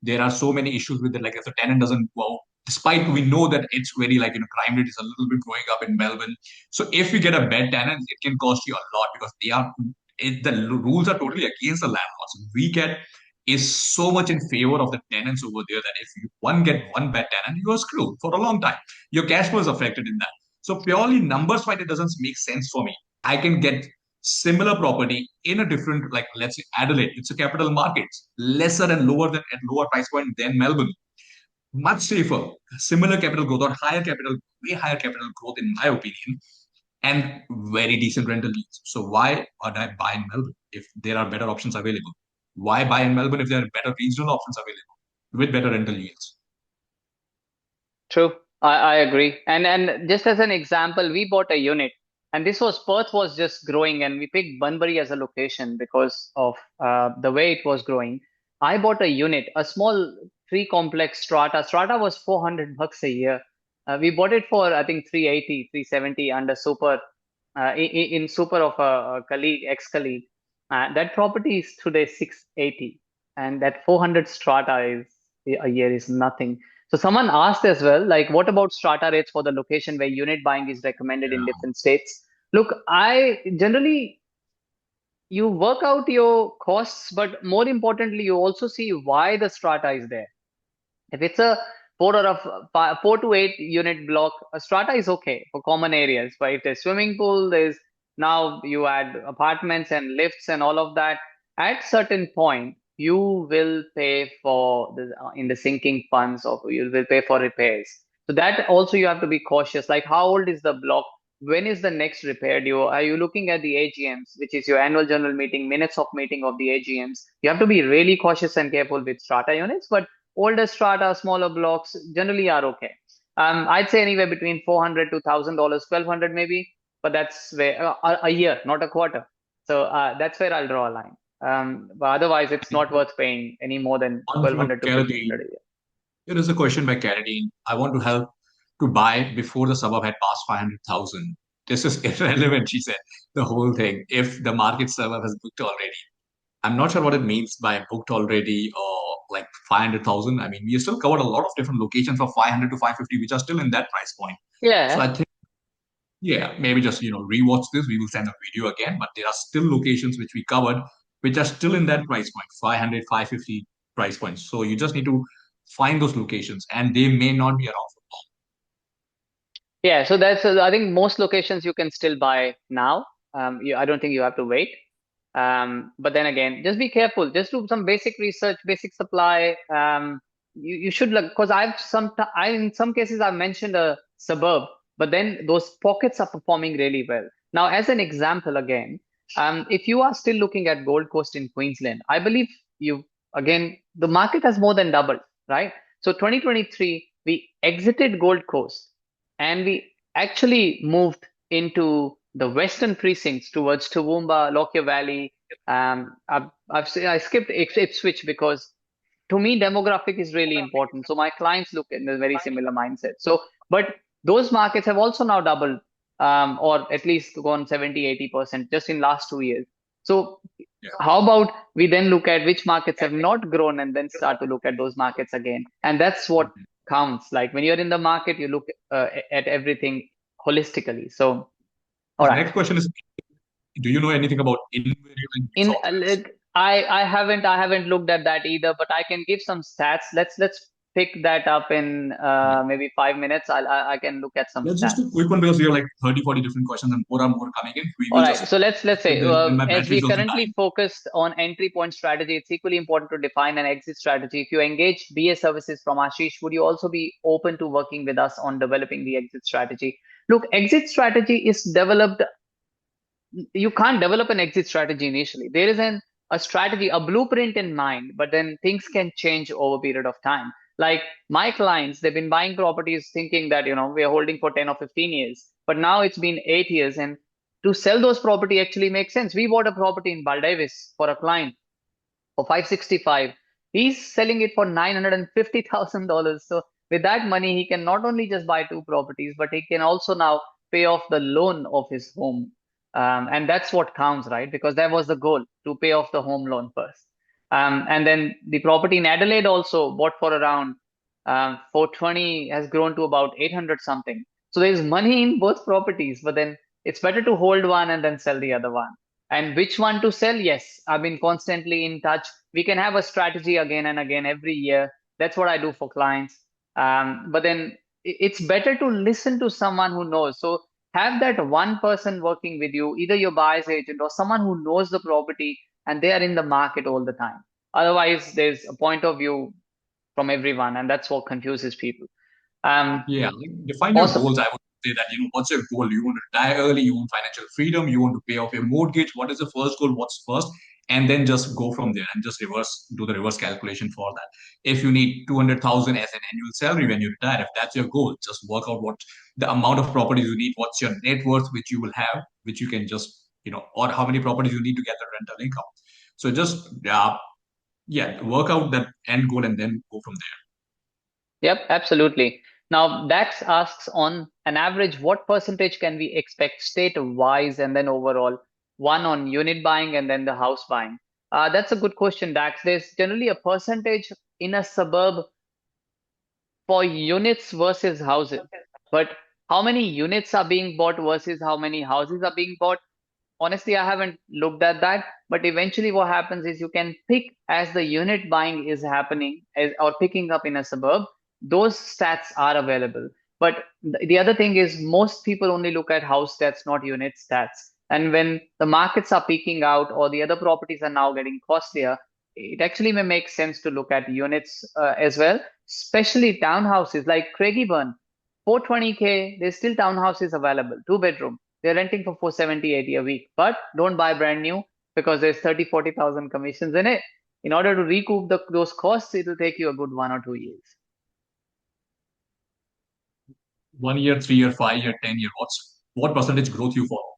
There are so many issues with it. Like if the tenant doesn't go, despite we know that it's very like crime rate is a little bit going up in Melbourne. So if we get a bad tenant, it can cost you a lot because the rules are totally against the landlords. We get is so much in favor of the tenants over there that if you get one bad tenant, you are screwed for a long time. Your cash flow is affected in that. So purely numbers wise, it doesn't make sense for me. I can get similar property in a different, like let's say Adelaide, it's a capital market, lesser and lower than at lower price point than Melbourne, much safer, similar capital growth or higher capital, way higher capital growth in my opinion, and very decent rental yields. So why would I buy in Melbourne if there are better options available? Why buy in Melbourne if there are better regional options available with better rental yields? True. I agree. And just as an example, we bought a unit, and this was Perth was just growing, and we picked Bunbury as a location because of the way it was growing. I bought a unit, a small three complex strata. Strata was $400 a year. We bought it for I think 380, 370 under super, in super of a colleague, ex-colleague. That property is today 680, and that 400 strata is a year is nothing. So someone asked as well, like, what about strata rates for the location where unit buying is recommended in Yeah. different states? Look, I generally you work out your costs, but more importantly, you also see why the strata is there. If it's a 4 to 8 unit block, a strata is okay for common areas. But if there's swimming pool, there's now you add apartments and lifts and all of that. At certain point, you will pay for the in the sinking funds, or you will pay for repairs. So that also you have to be cautious. Like how old is the block? When is the next repair due? Are you looking at the AGMs, which is your annual general meeting, minutes of meeting of the AGMs? You have to be really cautious and careful with strata units, but older strata, smaller blocks generally are okay. I'd say anywhere between $400 to $1,000, 1,200 maybe, but that's where a year, not a quarter. So that's where I'll draw a line. But otherwise, it's not worth paying any more than One for 1,200 to Kennedy. 1,500 a year. Here is a question by Carradine. I want to help to buy before the suburb had passed 500,000. This is irrelevant, she said. The whole thing. If the market suburb has booked already, I'm not sure what it means by booked already or like 500,000. I mean, we still covered a lot of different locations from 500 to 550, which are still in that price point. So Yeah, I think, yeah, maybe just, rewatch this. We will send a video again, but there are still locations which we covered, which are still in that price point, 500, 550 price points. So you just need to find those locations and they may not be around for yeah. So that's I think most locations you can still buy now. I don't think you have to wait. But then again, just be careful. Just do some basic research, basic supply. You should look because I in some cases I've mentioned a suburb, but then those pockets are performing really well. Now, as an example, again, if you are still looking at Gold Coast in Queensland, I believe you again the market has more than doubled, right? So 2023 we exited Gold Coast and we actually moved into the western precincts towards Toowoomba, Lockyer Valley. I skipped Ipswich because to me demographic is really important. So my clients look in a very similar mindset. So, but those markets have also now doubled, or at least gone 70, 80% just in last 2 years. So yeah. how about we then look at which markets have not grown and then start to look at those markets again? And that's what counts. Like when you're in the market, you look at everything holistically. So, all His right. next question is, do you know anything about invariant In softwares? I haven't looked at that either, but I can give some stats. Let's pick that up in Yeah. maybe 5 minutes. I can look at some Let's just stats. do a quick one because we have like 30, 40 different questions and more are more coming in. We All will right. just So let's say then my as battery we is also currently dying. focused on entry point strategy, it's equally important to define an exit strategy. If you engage BA services from Ashish, would you also be open to working with us on developing the exit strategy? Look, exit strategy is developed. You can't develop an exit strategy initially. There is a strategy, a blueprint in mind, but then things can change over a period of time. Like my clients, they've been buying properties thinking that, we are holding for 10 or 15 years, but now it's been 8 years. And to sell those property actually makes sense. We bought a property in Baldivis for a client for 565. He's selling it for $950,000. So with that money, he can not only just buy two properties, but he can also now pay off the loan of his home. And that's what counts, right? Because that was the goal, to pay off the home loan first. And then the property in Adelaide also bought for around 420 has grown to about 800 something. So there's money in both properties, but then it's better to hold one and then sell the other one. And which one to sell? Yes, I've been constantly in touch. We can have a strategy again and again every year. That's what I do for clients. But then it's better to listen to someone who knows. So have that one person working with you, either your buyer's agent or someone who knows the property and they are in the market all the time. Otherwise, there's a point of view from everyone, and that's what confuses people. Um, Yeah, like define your awesome. goals. I would say that, what's your goal? You want to die early, you want financial freedom, you want to pay off your mortgage. What is the first goal? What's first? And then just go from there and just do the reverse calculation for that. If you need 200,000 as an annual salary when you retire, if that's your goal, just work out what the amount of properties you need, what's your net worth, which you will have, which you can just, or how many properties you need to get the rental income. So just, yeah, work out that end goal and then go from there. Yep, absolutely. Now, Dax asks on an average, what percentage can we expect state-wise and then overall, one on unit buying and then the house buying? That's a good question, Dax. There's generally a percentage in a suburb for units versus houses. But how many units are being bought versus how many houses are being bought? Honestly, I haven't looked at that, but eventually what happens is you can pick as the unit buying is happening or picking up in a suburb, those stats are available. But the other thing is most people only look at house stats, not unit stats. And when the markets are peaking out or the other properties are now getting costlier, it actually may make sense to look at units as well, especially townhouses like Craigieburn, 420K, there's still townhouses available, two-bedroom. They're renting for 470, 80 a week, but don't buy brand new because there's 30, 40,000 commissions in it. In order to recoup those costs, it'll take you a good 1 or 2 years. 1 year, 3 year, 5 year, 10 year. What percentage growth you follow?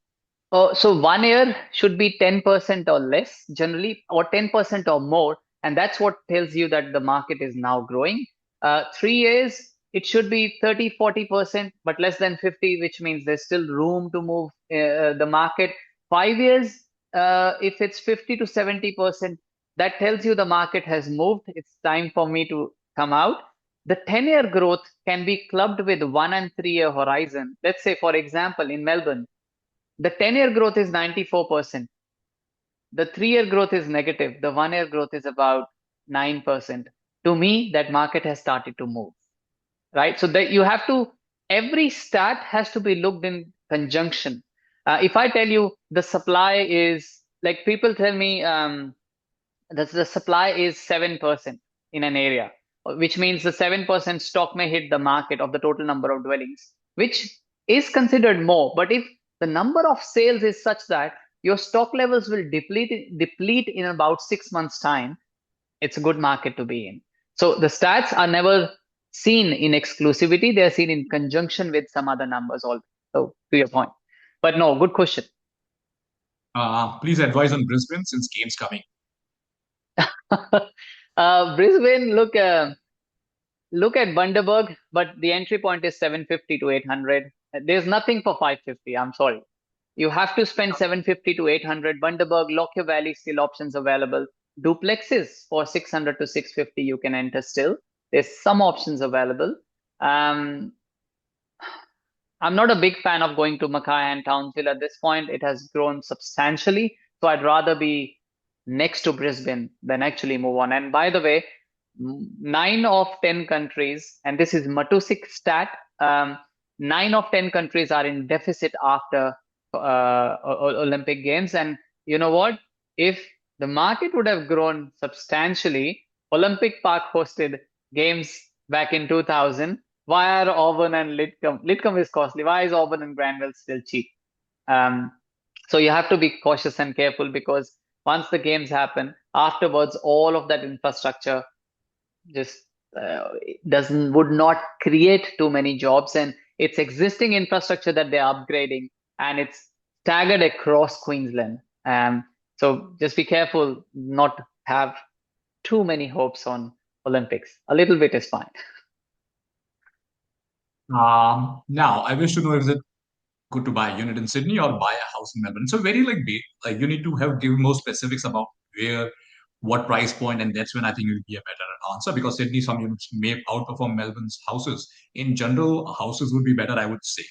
Oh, so 1 year should be 10% or less generally, or 10% or more. And that's what tells you that the market is now growing. 3 years, it should be 30, 40%, but less than 50, which means there's still room to move the market. 5 years, if it's 50 to 70%, that tells you the market has moved. It's time for me to come out. The 10-year growth can be clubbed with 1 and 3 year horizon. Let's say, for example, in Melbourne, the 10-year growth is 94%. The 3 year growth is negative. The 1 year growth is about 9%. To me, that market has started to move, right? So that you have to, every stat has to be looked in conjunction. If I tell you the supply is, like people tell me, that the supply is 7% in an area, which means the 7% stock may hit the market of the total number of dwellings, which is considered more. But if the number of sales is such that your stock levels will deplete in about 6 months' time, it's a good market to be in. So the stats are never seen in exclusivity, they're seen in conjunction with some other numbers also. So to your point. But no, good question. Please advise on Brisbane since game's coming. Brisbane, look at Bundaberg, but the entry point is 750 to 800. There's nothing for 550. I'm sorry. You have to spend 750 to 800. Bundaberg, Lockyer Valley, still options available. Duplexes for 600 to 650 you can enter still. There's some options available. Um, I'm not a big fan of going to Mackay and Townsville at this point. It has grown substantially. So I'd rather be next to Brisbane than actually move on. And by the way, 9 of 10 countries, and this is Matusik stat, 9 of 10 countries are in deficit after Olympic Games. And you know what? If the market would have grown substantially, Olympic Park hosted games back in 2000. Why are Auburn and Lidcombe? Lidcombe is costly. Why is Auburn and Granville still cheap? Um, so you have to be cautious and careful because once the games happen, afterwards, all of that infrastructure just doesn't would not create too many jobs, and it's existing infrastructure that they're upgrading, and it's staggered across Queensland. So just be careful not have too many hopes on Olympics. A little bit is fine. Now, I wish to know, is it good to buy a unit in Sydney or buy a house in Melbourne? So very like you need to have give more specifics about where, what price point, and that's when I think it will be a better answer because Sydney some units may outperform Melbourne's houses. In general, houses would be better, I would say.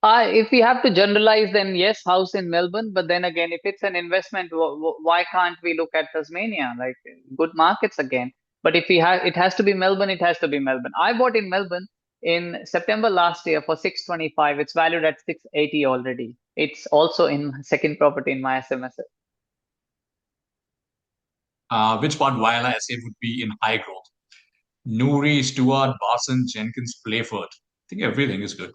If we have to generalize, then yes, house in Melbourne. But then again, if it's an investment, why can't we look at Tasmania? Like good markets again. But if we have, it has to be Melbourne. It has to be Melbourne. I bought in Melbourne. in September last year for 625. It's valued at 680 already. It's also in second property in my SMS. Which part Viola SA would be in high growth? Nouri, Stewart, Barson, Jenkins, Playford. I think everything is good.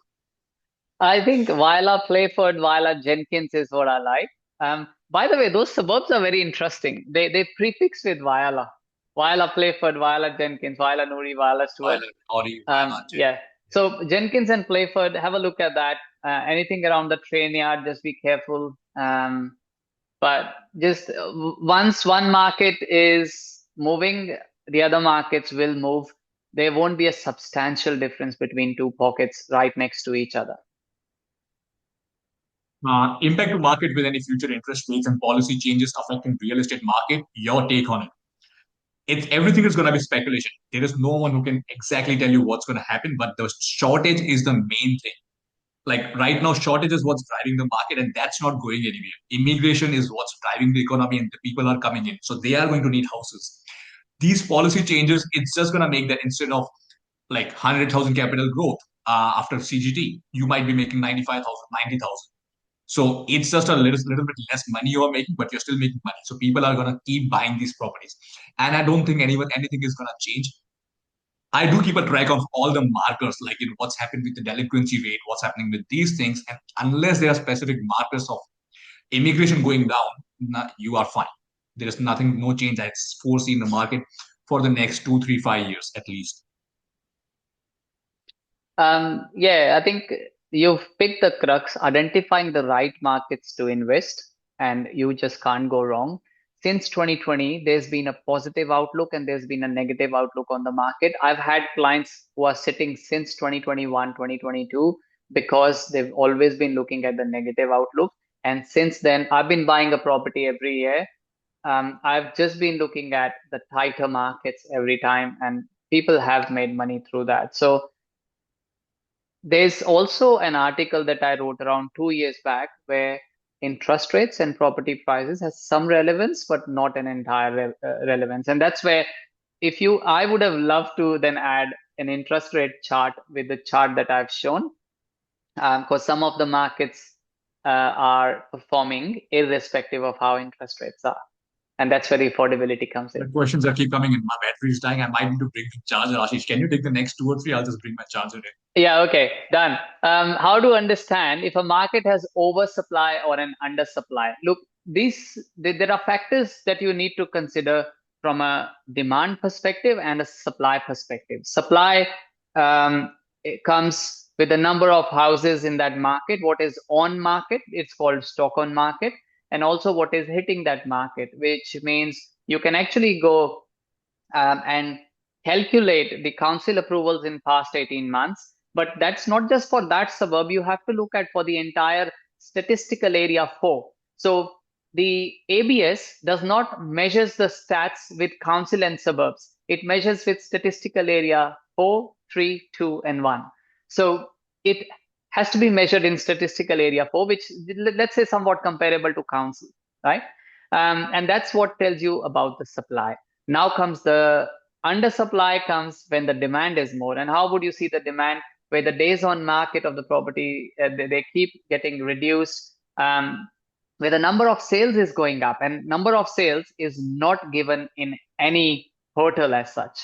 I think Viola Playford, Viola Jenkins is what I like. By the way, those suburbs are very interesting. They prefix with Viola. Viola Playford, Viola Jenkins, Viola Nouri, Viola Stewart. Viola, Nouri, Viola, Jenkins. Yeah. So Jenkins and Playford, have a look at that. Anything around the train yard, just be careful. But just once one market is moving, the other markets will move. There won't be a substantial difference between two pockets right next to each other. Impact to market with any future interest rates and policy changes affecting real estate market. Your take on it? It's everything is going to be speculation. There is no one who can exactly tell you what's going to happen, but the shortage is the main thing. Like right now, shortage is what's driving the market, and that's not going anywhere. Immigration is what's driving the economy, and the people are coming in, so they are going to need houses. These policy changes, it's just going to make that instead of like 100,000 capital growth after CGT, you might be making 95,000, 90,000. So it's just a little bit less money you are making, but you're still making money. So people are gonna keep buying these properties, and I don't think anything is gonna change. I do keep a track of all the markers, like what's happened with the delinquency rate, what's happening with these things, and unless there are specific markers of immigration going down, you are fine. There is nothing, no change I foresee in the market for the next 2, 3, 5 years at least. Yeah, I think you've picked the crux, identifying the right markets to invest, and you just can't go wrong. Since 2020, there's been a positive outlook and there's been a negative outlook on the market. I've had clients who are sitting since 2021, 2022, because they've always been looking at the negative outlook. And since then, I've been buying a property every year. I've just been looking at the tighter markets every time, and people have made money through that. So there's also an article that I wrote around 2 years back where interest rates and property prices has some relevance, but not an entire relevance. And that's where, I would have loved to then add an interest rate chart with the chart that I've shown, because some of the markets are performing irrespective of how interest rates are. And that's where the affordability comes The in. questions that keep coming in. My battery is dying. I might need to bring the charger. Ashish, can you take the next 2 or 3? I'll just bring my charger in. Yeah, okay, done. How to understand if a market has oversupply or an undersupply? Look, there are factors that you need to consider from a demand perspective and a supply perspective. Supply it comes with the number of houses in that market, what is on market, it's called stock on market, and also what is hitting that market, which means you can actually go and calculate the council approvals in past 18 months. But that's not just for that suburb. You have to look at for the entire statistical area 4. So the ABS does not measures the stats with council and suburbs. It measures with statistical area 4, 3, 2, and 1. So it has to be measured in statistical area 4, which let's say somewhat comparable to council, right? And that's what tells you about the supply. Now comes the undersupply comes when the demand is more. And how would you see the demand? Where the days on market of the property, they keep getting reduced, where the number of sales is going up, and number of sales is not given in any portal as such.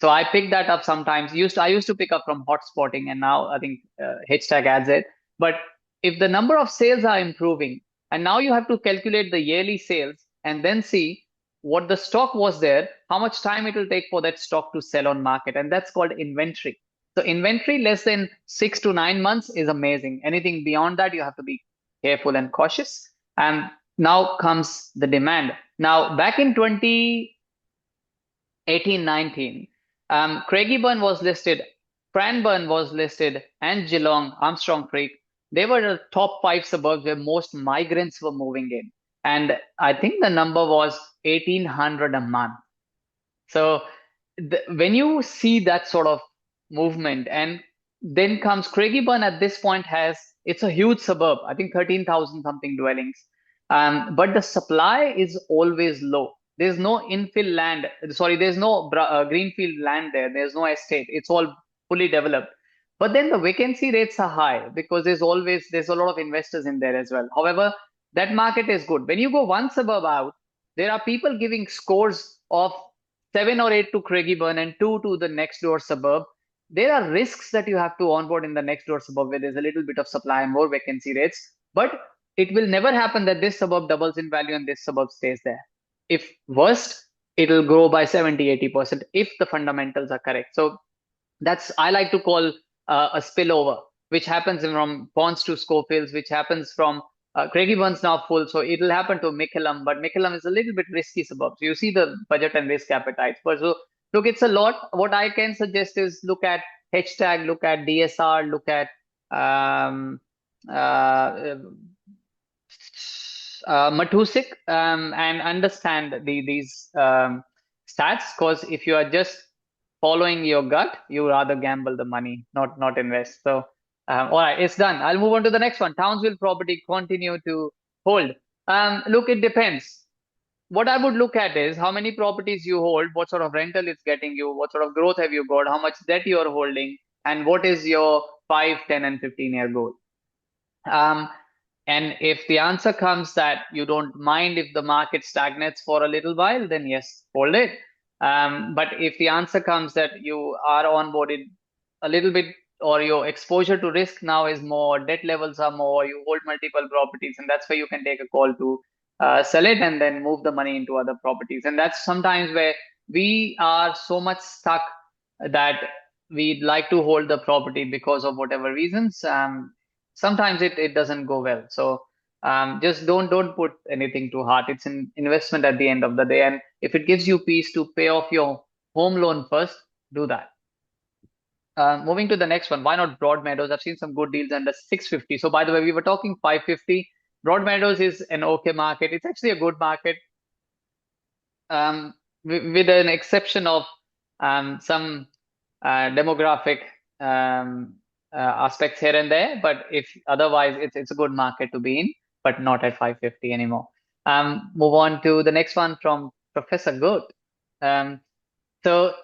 So I pick that up sometimes. I used to pick up from hotspotting, and now I think H-tag adds it. But if the number of sales are improving, and now you have to calculate the yearly sales and then see what the stock was there, how much time it will take for that stock to sell on market, and that's called inventory. So inventory less than 6 to 9 months is amazing. Anything beyond that, you have to be careful and cautious. And now comes the demand. Now, back in 2018-19, Craigieburn was listed, Cranbourne was listed, and Geelong, Armstrong Creek. They were the top 5 suburbs where most migrants were moving in. And I think the number was 1,800 a month. So when you see that sort of movement, and then comes Craigieburn at this point it's a huge suburb, I think 13,000 something dwellings. But the supply is always low. There's no infill land. Sorry, there's no greenfield land there. There's no estate. It's all fully developed. But then the vacancy rates are high because there's a lot of investors in there as well. However, that market is good. When you go one suburb out, there are people giving scores of 7 or 8 to Craigieburn and 2 to the next door suburb. There are risks that you have to onboard in the next door suburb where there's a little bit of supply and more vacancy rates. But it will never happen that this suburb doubles in value and this suburb stays there. If worst, it'll grow by 70-80% if the fundamentals are correct. So that's I like to call a spillover, which happens from Ponds to Schofields, which happens from Craigieburn's now full, so it'll happen to Mickleham, but Mickleham is a little bit risky suburb. So you see the budget and risk appetite. But so look, it's a lot. What I can suggest is look at hashtag, look at DSR, look at um, uh, Matusik, and understand these stats. Because if you are just following your gut, you rather gamble the money, not invest. So, all right, it's done. I'll move on to the next one. Townsville property continue to hold. Look, it depends. What I would look at is how many properties you hold, what sort of rental it's getting you, what sort of growth have you got, how much debt you are holding, and what is your 5, 10, and 15-year goal. Um, and if the answer comes that you don't mind if the market stagnates for a little while, then yes, hold it. But if the answer comes that you are onboarded a little bit, or your exposure to risk now is more, debt levels are more, you hold multiple properties, and that's where you can take a call to sell it and then move the money into other properties. And that's sometimes where we are so much stuck that we'd like to hold the property because of whatever reasons. Sometimes it doesn't go well. So just don't put anything too hard. It's an investment at the end of the day, and if it gives you peace to pay off your home loan first, do that. Moving to the next one, why not Broadmeadows? I've seen some good deals under 650. So by the way, we were talking 550. Broadmeadows is an okay market. It's actually a good market, with an exception of some demographic aspects here and there. But if otherwise, it's a good market to be in, but not at 550 anymore. Move on to the next one from Professor Goat. So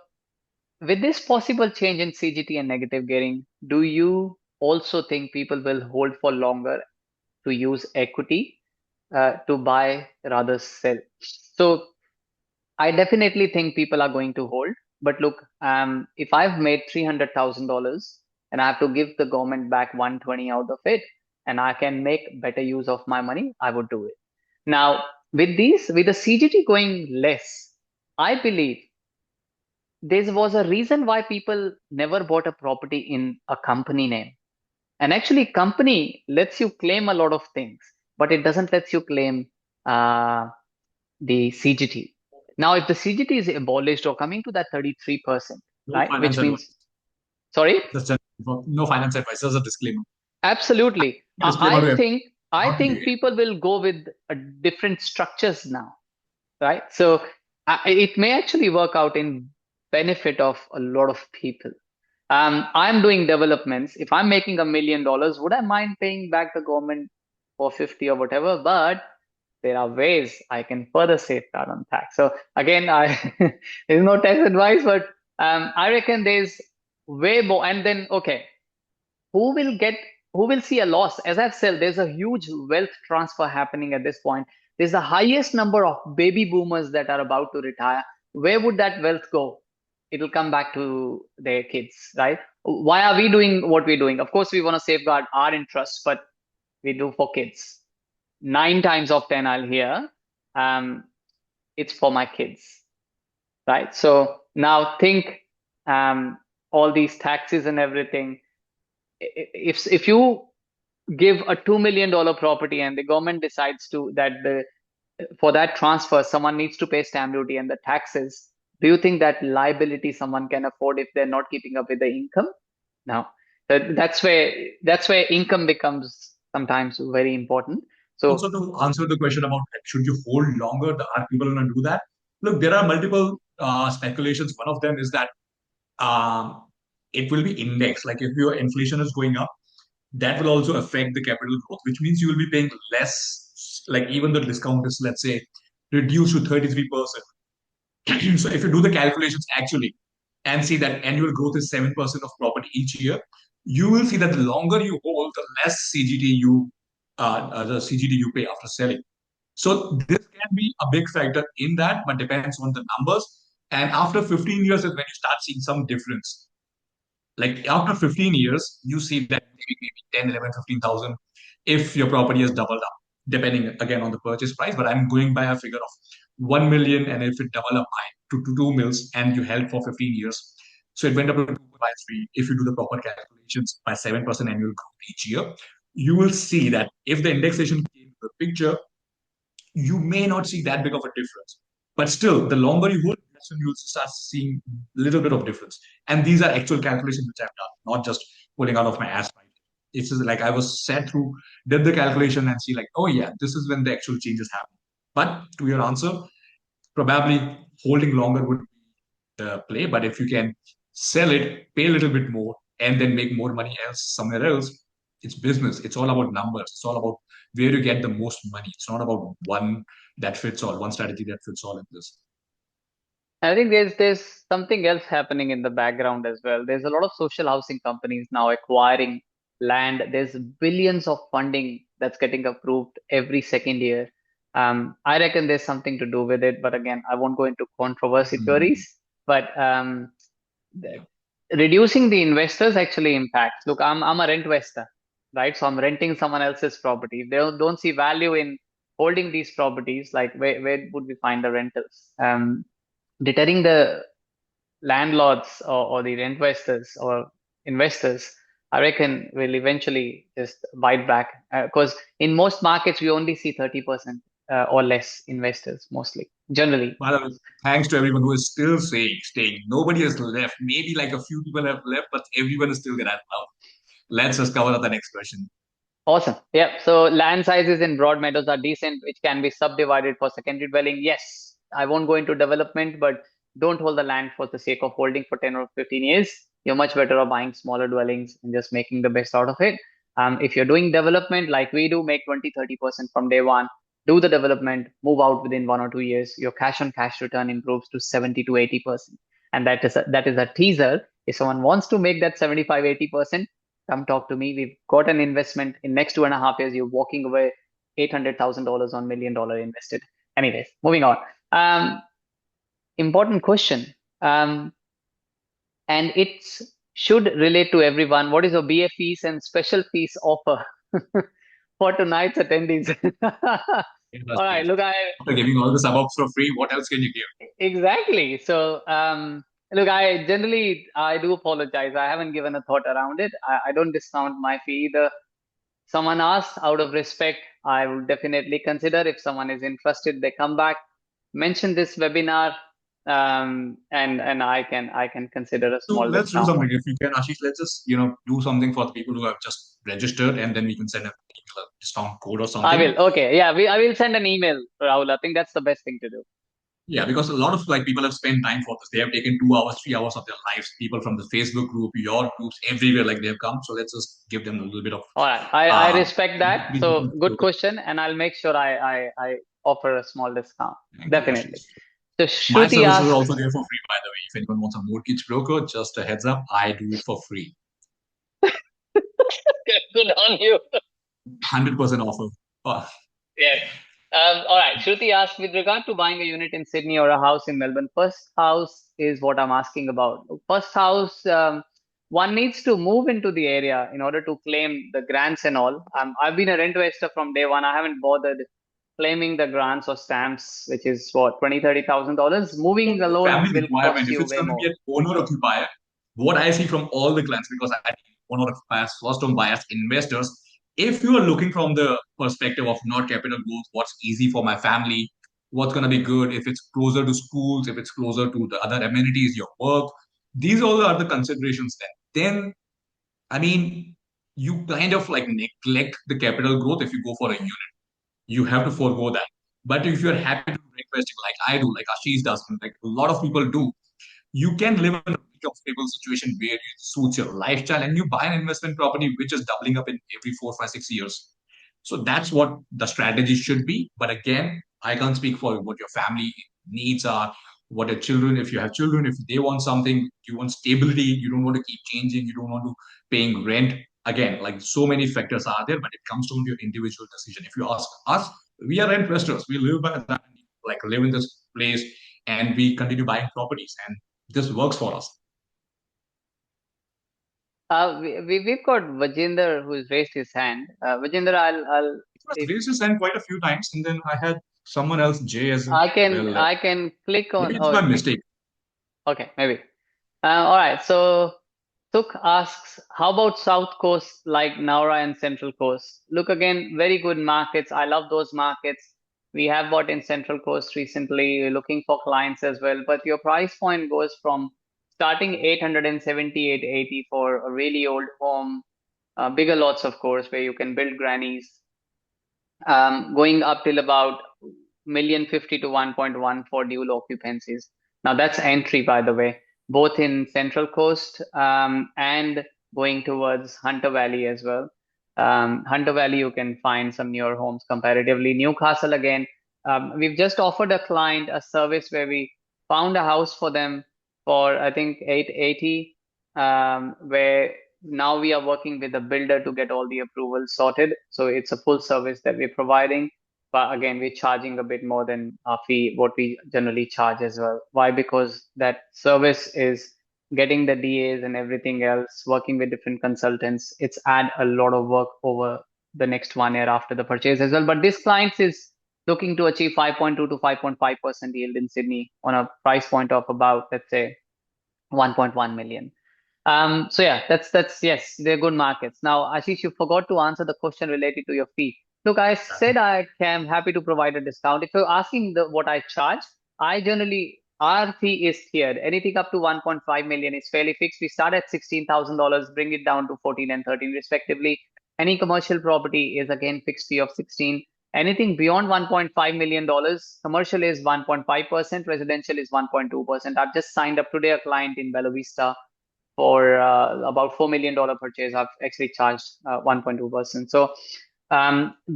with this possible change in CGT and negative gearing, do you also think people will hold for longer to use equity to buy rather sell? So I definitely think people are going to hold. But look, if I've made $300,000 and I have to give the government back 120 out of it, and I can make better use of my money, I would do it. Now, with the CGT going less, I believe there was a reason why people never bought a property in a company name. And actually, company lets you claim a lot of things, but it doesn't let you claim the CGT. Now, if the CGT is abolished or coming to that 33%, No right, which finance advice. means, sorry, That's just no finance advice. That's a disclaimer. absolutely. Disclaimer to everyone. I Not to think you. people will go with different structures now, right? So it may actually work out in benefit of a lot of people. I'm doing developments. If I'm making $1 million, would I mind paying back the government for 50 or whatever? But there are ways I can further safeguard on tax. So again, there's no tax advice, but I reckon there's way more. And then, okay, who will get, who will see a loss? As I've said, there's a huge wealth transfer happening at this point. There's the highest number of baby boomers that are about to retire. Where would that wealth go? It'll come back to their kids, right? Why are we doing what we're doing? Of course, we want to safeguard our interests, but we do for kids. 9 times of 10, I'll hear, it's for my kids, right? So now think, all these taxes and everything. If you give a $2 million property and the government decides to that the for that transfer someone needs to pay stamp duty and the taxes, do you think that liability someone can afford if they're not keeping up with the income? No. That's where income becomes sometimes very important. Also, So to answer the question about should you hold longer, are people going to do that? Look, there are multiple speculations. One of them is that um, it will be indexed. Like if your inflation is going up, that will also affect the capital growth, which means you will be paying less. Like even the discount is, let's say, reduced to 33%. So if you do the calculations actually and see that annual growth is 7% of property each year, you will see that the longer you hold, the less CGT you pay after selling. So this can be a big factor in that, but depends on the numbers. And after 15 years is when you start seeing some difference. Like after 15 years, you see that maybe 10, 11, 15,000 if your property has doubled up, depending again on the purchase price. But I'm going by a figure of 1 million, and if it double up by to 2 mils and you held for 15 years, so it went up to 2 by 3. If you do the proper calculations by 7% annual growth each year, you will see that if the indexation came to the picture, you may not see that big of a difference. But still, the longer you hold, that's when you'll start seeing a little bit of difference. And these are actual calculations which I've done, not just pulling out of my ass. It's just like I was sat through, did the calculation and see like, oh yeah, this is when the actual changes happen. But to your answer, probably holding longer would be the play. But if you can sell it, pay a little bit more, and then make more money else somewhere else, it's business. It's all about numbers. It's all about where you get the most money. It's not about one that fits all, one strategy that fits all in this. I think there's something else happening in the background as well. There's a lot of social housing companies now acquiring land. There's billions of funding that's getting approved every second year. I reckon there's something to do with it, but again, I won't go into controversy Hmm. theories. But Yeah. reducing the investors actually impacts. Look, I'm a rent investor, right? So I'm renting someone else's property. If they don't see value in holding these properties, like where would we find the rentals? Deterring the landlords or the rent investors, I reckon will eventually just bite back. Because in most markets, we only see 30% or less investors, mostly, generally. By the way, thanks to everyone who is still staying. Nobody has left. Maybe like a few people have left, but everyone is still there now. Let's just cover up the next question. Awesome. Yeah. So land sizes in broad meadows are decent, which can be subdivided for secondary dwelling. Yes, I won't go into development, but don't hold the land for the sake of holding for 10 or 15 years. You're much better off buying smaller dwellings and just making the best out of it. If you're doing development like we do, make 20-30% from day one, do the development, move out within 1 or 2 years, your cash on cash return improves to 70 to 80%. And that is a teaser. If someone wants to make that 75-80%, come talk to me. We've got an investment in next 2.5 years. You're walking away $800,000 on $1 million invested. Anyways, moving on. Um, Important question. And it should relate to everyone. What is your BA fees and special fees offer for tonight's attendees? Yeah, All right, Ashish. look, I After giving all the suburbs for free, what else can you give? exactly. So, look, I do apologize. I haven't given a thought around it. I don't discount my fee either. Someone asks out of respect, I will definitely consider. If someone is interested, they come back, mention this webinar, and I can consider a So small let's do discount. something. If you can, Ashish, let's just do something for the people who have just registered, and then we can send a discount code or I something. will. Okay, yeah, I will send an email, Rahul. I think that's the best thing to do. Yeah, because a lot of like people have spent time for this. They have taken 2 hours, 3 hours of their lives. People from the Facebook group, your groups, everywhere, like they have come. So let's just give them a little bit of All right, I uh respect that. So good question, and I'll make sure I offer a small discount. thank you, Definitely. Ashish. So My Shruti services are asks, also there for free, by the way. If anyone wants a mortgage broker, just a heads up, I do it for free. good on you. 100% offer. Uh, Yes. All right. Shruti asked, with regard to buying a unit in Sydney or a house in Melbourne, first house is what I'm asking about. First house, one needs to move into the area in order to claim the grants and all. I've been a rent investor from day one. I haven't bothered claiming the grants or stamps, which is what, 20, $30,000. Moving the alone family will requirement, cost if you it's way going to be more. an owner occupier, what I see from all the clients, because I owner occupiers, first home buyers, investors, if you are looking from the perspective of not capital growth, what's easy for my family, what's going to be good, if it's closer to schools, if it's closer to the other amenities, your work, these all are the considerations then I mean, you kind of like neglect the capital growth if you go for a unit. You have to forego that. But if you're happy to do investing like I do, like Ashish does, and like a lot of people do, you can live in a comfortable situation where it suits your lifestyle and you buy an investment property which is doubling up in every 4, 5, 6 years. So that's what the strategy should be. But again, I can't speak for what your family needs are, what your children, if you have children, if they want something, you want stability, you don't want to keep changing, you don't want to paying rent. Again, like so many factors are there, but it comes down to your individual decision. If you ask us, we are rent investors. We live by that, like live in this place, and we continue buying properties, and this works for us. We've got Vajinder who's raised his hand. Vajinder, I'll It was if raised his hand quite a few times, and then I had someone else, Jay, as well. I can click on. Maybe it's Oh, my mistake. okay, maybe. All right. So Tuk asks, how about South Coast like Naura and Central Coast? Look, again, very good markets. I love those markets. We have bought in Central Coast recently. We're looking for clients as well. But your price point goes from starting 870, 880 for a really old home, bigger lots, of course, where you can build grannies, going up till about 1,050,000 to 1.1 for dual occupancies. Now that's entry, by the way, both in Central Coast and going towards Hunter Valley as well. Hunter Valley, you can find some newer homes comparatively. Newcastle, again, we've just offered a client a service where we found a house for them for, I think, 880, where now we are working with the builder to get all the approvals sorted. So it's a full service that we're providing. But again, we're charging a bit more than our fee, what we generally charge as well. Why? Because that service is getting the DAs and everything else, working with different consultants. It's add a lot of work over the next 1 year after the purchase as well. But this client is looking to achieve 5.2 to 5.5% yield in Sydney on a price point of about, let's say, 1.1 million. So yeah, that's yes, they're good markets. Now, Ashish, you forgot to answer the question related to your fee. Look, I said I am happy to provide a discount. If you're asking what I charge, I generally our fee is tiered. Anything up to 1.5 million is fairly fixed. We start at $16,000, bring it down to 14 and 13 respectively. Any commercial property is again fixed fee of 16. Anything beyond $1.5 million, commercial is 1.5%, residential is 1.2%. I've just signed up today a client in Bella Vista for about $4 million purchase. I've actually charged 1.2%. So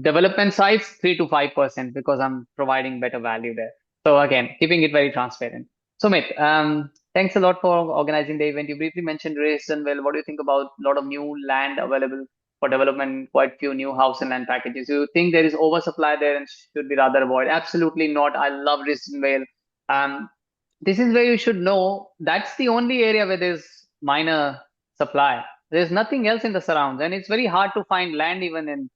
development size 3 to 5% because I'm providing better value there. So again, keeping it very transparent. Sumit, thanks a lot for organizing the event. You briefly mentioned Raysonville. What do you think about a lot of new land available for development? Quite few new house and land packages. Do you think there is oversupply there and should be rather avoid? Absolutely not. I love Raysonville. Um, this is where you should know that's the only area where there's minor supply. There's nothing else in the surrounds, and it's very hard to find land even in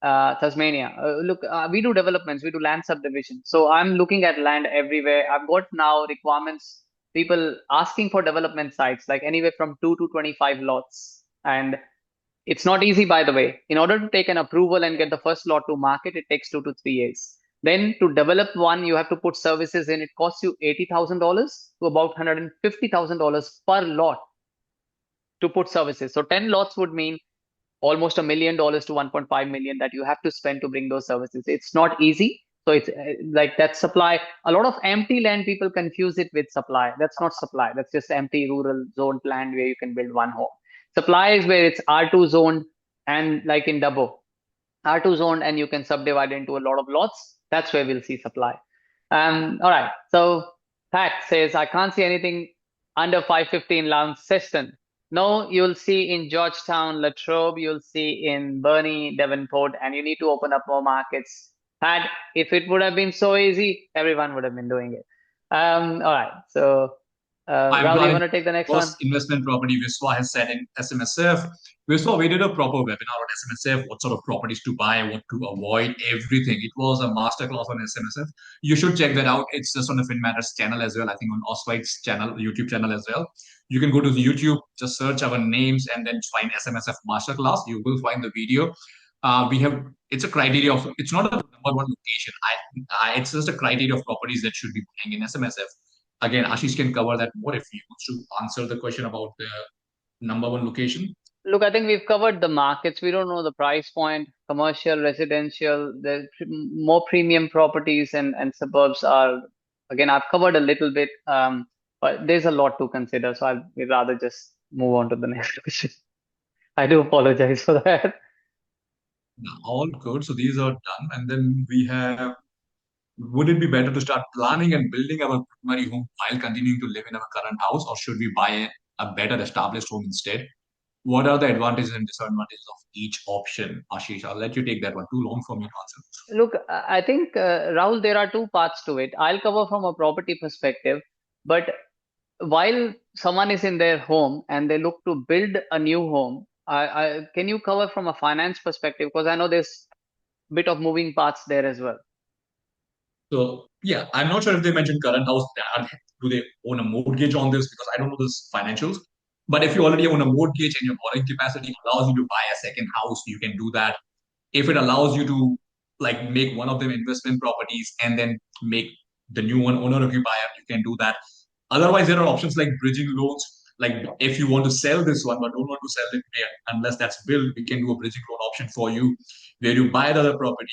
Tasmania. Look, we do developments, we do land subdivision. So I'm looking at land everywhere. I've got now requirements, people asking for development sites, like anywhere from 2 to 25 lots. And it's not easy, by the way. In order to take an approval and get the first lot to market, it takes 2 to 3 years. Then to develop one, you have to put services in. It costs you $80,000 to about $150,000 per lot to put services. So 10 lots would mean almost $1 million to 1.5 million that you have to spend to bring those services. It's not easy. So it's like that supply. A lot of empty land, people confuse it with supply. That's not supply. That's just empty rural zoned land where you can build one home. Supply is where it's R2 zoned and like in Dubbo, R2 zoned and you can subdivide into a lot of lots. That's where we'll see supply. All right. So Pat says, I can't see anything under 550 in Launceston. No, you'll see in Georgetown, Latrobe, you'll see in Burnie, Devonport, and you need to open up more markets. Pat, if it would have been so easy, everyone would have been doing it. All right. So, I'm Rahul, you planning want to take the next one? first investment property Viswa has said in SMSF. Viswa, we did a proper webinar on SMSF, what sort of properties to buy, what to avoid, everything. It was a masterclass on SMSF. You should check that out. It's just on the FinMatters channel as well. I think on Auswide's channel, YouTube channel as well. You can go to the YouTube, just search our names and then find SMSF masterclass. You will find the video. We have it's a criteria of it's not a number one location. It's just a criteria of properties that should be buying in SMSF. Again, Ashish can cover that more if he wants to answer the question about the number one location. Look, I think we've covered the markets. We don't know the price point, commercial, residential, the more premium properties and suburbs are, again, I've covered a little bit, but there's a lot to consider. So we'd rather just move on to the next question. I do apologize for that. All good. So these are done. And then we have would it be better to start planning and building our primary home while continuing to live in our current house, or should we buy a better established home instead? What are the advantages and disadvantages of each option? Ashish, I'll let you take that one. Too long for me to answer. Look, I think, Rahul, there are two parts to it. I'll cover from a property perspective, but while someone is in their home and they look to build a new home, can you cover from a finance perspective? Because I know there's a bit of moving parts there as well. So yeah, I'm not sure if they mentioned current house. Do they own a mortgage on this? Because I don't know this financials. But if you already own a mortgage and your borrowing capacity allows you to buy a second house, you can do that. If it allows you to like make one of them investment properties and then make the new one owner occupier, you can do that. Otherwise, there are options like bridging loans. Like if you want to sell this one but don't want to sell it yet, unless that's built, we can do a bridging loan option for you where you buy the other property,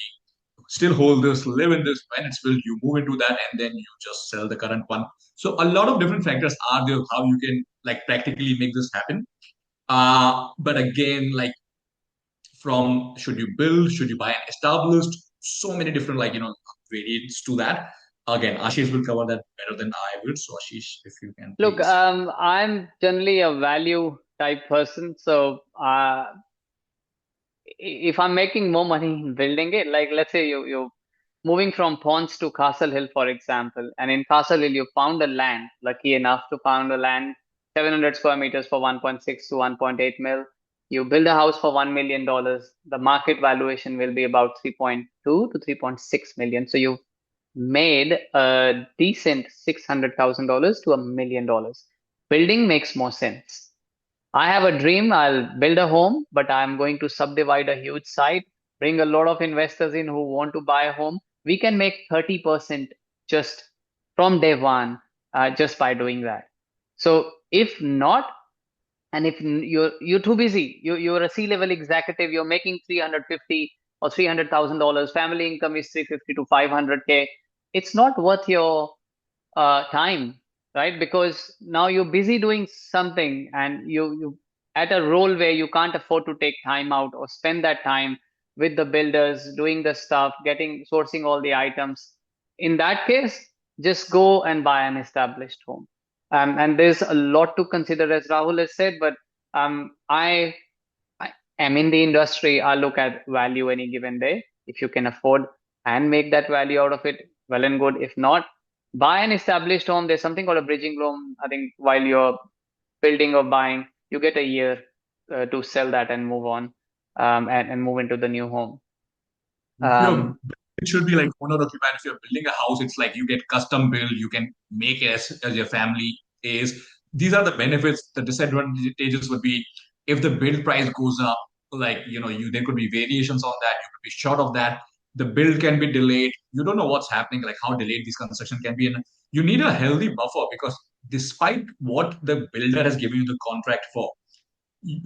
still hold this, live in this. When it's built, you move into that, and then you just sell the current one. So a lot of different factors are there how you can like practically make this happen. But again, like from should you build, should you buy an established, so many different variants to that. Again, Ashish will cover that better than I will. So Ashish, if you can Look, please. I'm generally a value type person, so if I'm making more money in building it, like let's say you're moving from Ponds to Castle Hill, for example, and in Castle Hill you found a land, lucky enough to found a land, 700 square meters for 1.6 to 1.8 mil. You build a house for $1 million. The market valuation will be about 3.2 to 3.6 million. So you made a decent $600,000 to $1 million. Building makes more sense. I have a dream. I'll build a home, but I'm going to subdivide a huge site, bring a lot of investors in who want to buy a home. We can make 30% just from day one, just by doing that. So if not, and if you're too busy, you're a C-level executive, you're making 350 or $300,000, family income is 350 to 500K. It's not worth your time, right? Because now you're busy doing something and you at a role where you can't afford to take time out or spend that time with the builders, doing the stuff, getting sourcing all the items. In that case, just go and buy an established home. And there's a lot to consider, as Rahul has said, but I am in the industry. I look at value any given day. If you can afford and make that value out of it, well and good. If not, buy an established home. There's something called a bridging loan. I think while you're building or buying, you get a year to sell that and move on, and move into the new home. If you're, Um, it should be like owner occupied. If you're building a house, it's like you get custom build, you can make it as your family is. These are the benefits. The disadvantages would be if the build price goes up, like you there could be variations on that, you could be short of that. The build can be delayed. You don't know what's happening, like how delayed this construction can be. And you need a healthy buffer because despite what the builder has given you the contract for,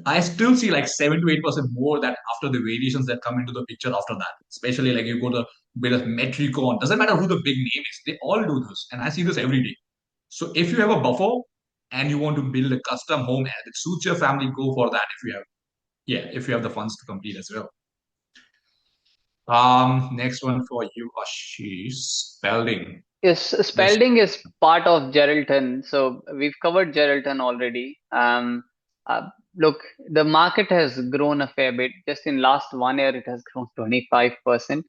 I still see like 7 to 8% more that after the variations that come into the picture after that. Especially like you go to build a Metricon, doesn't matter who the big name is, they all do this. And I see this every day. So if you have a buffer and you want to build a custom home and it suits your family, go for that if you have if you have the funds to complete as well. Next one for you, Ashish. Spelling. yes, This Spalding is part of Geraldton, so we've covered Geraldton already. Look, the market has grown a fair bit. Just in last 1 year, it has grown 25%.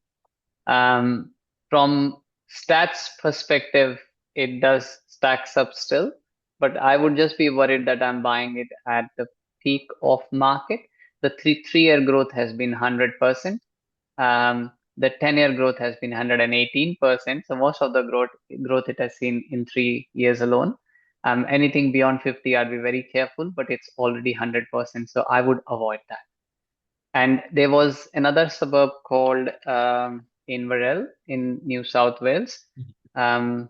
Um, from stats perspective, it does stacks up still, but I would just be worried that I'm buying it at the peak of market. The three-year growth has been 100%. The 10-year growth has been 118%. So most of the growth it has seen in 3 years alone. Anything beyond 50, I'd be very careful, but it's already 100%. So I would avoid that. And there was another suburb called Inverell in New South Wales. Um,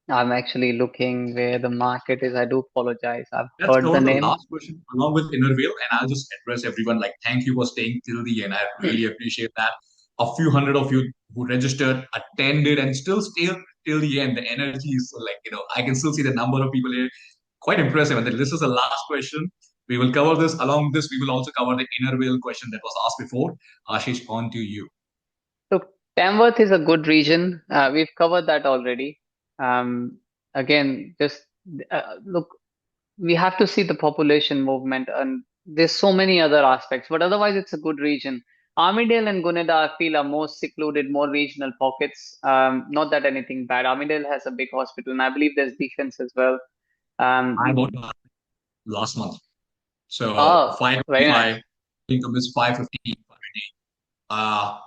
I'm actually looking where the market is. I do apologize. I've Let's heard the cover the name. last question along with Innervale, and I'll just address everyone. Like, thank you for staying till the end. I really appreciate that. A few hundred of you who registered, attended, and still stay till the end. The energy is like, I can still see the number of people here. Quite impressive. And then this is the last question. We will cover this. Along this, we will also cover the Innervale question that was asked before. Ashish, on to you. Tamworth is a good region. We've covered that already. Um, again, just look, we have to see the population movement, and there's so many other aspects, but otherwise, it's a good region. Armidale and Gunnedah, I feel, are more secluded, more regional pockets. Not that anything bad. Armidale has a big hospital, and I believe there's defense as well. I Um, bought last month. So oh, very nice. 525 income is 550.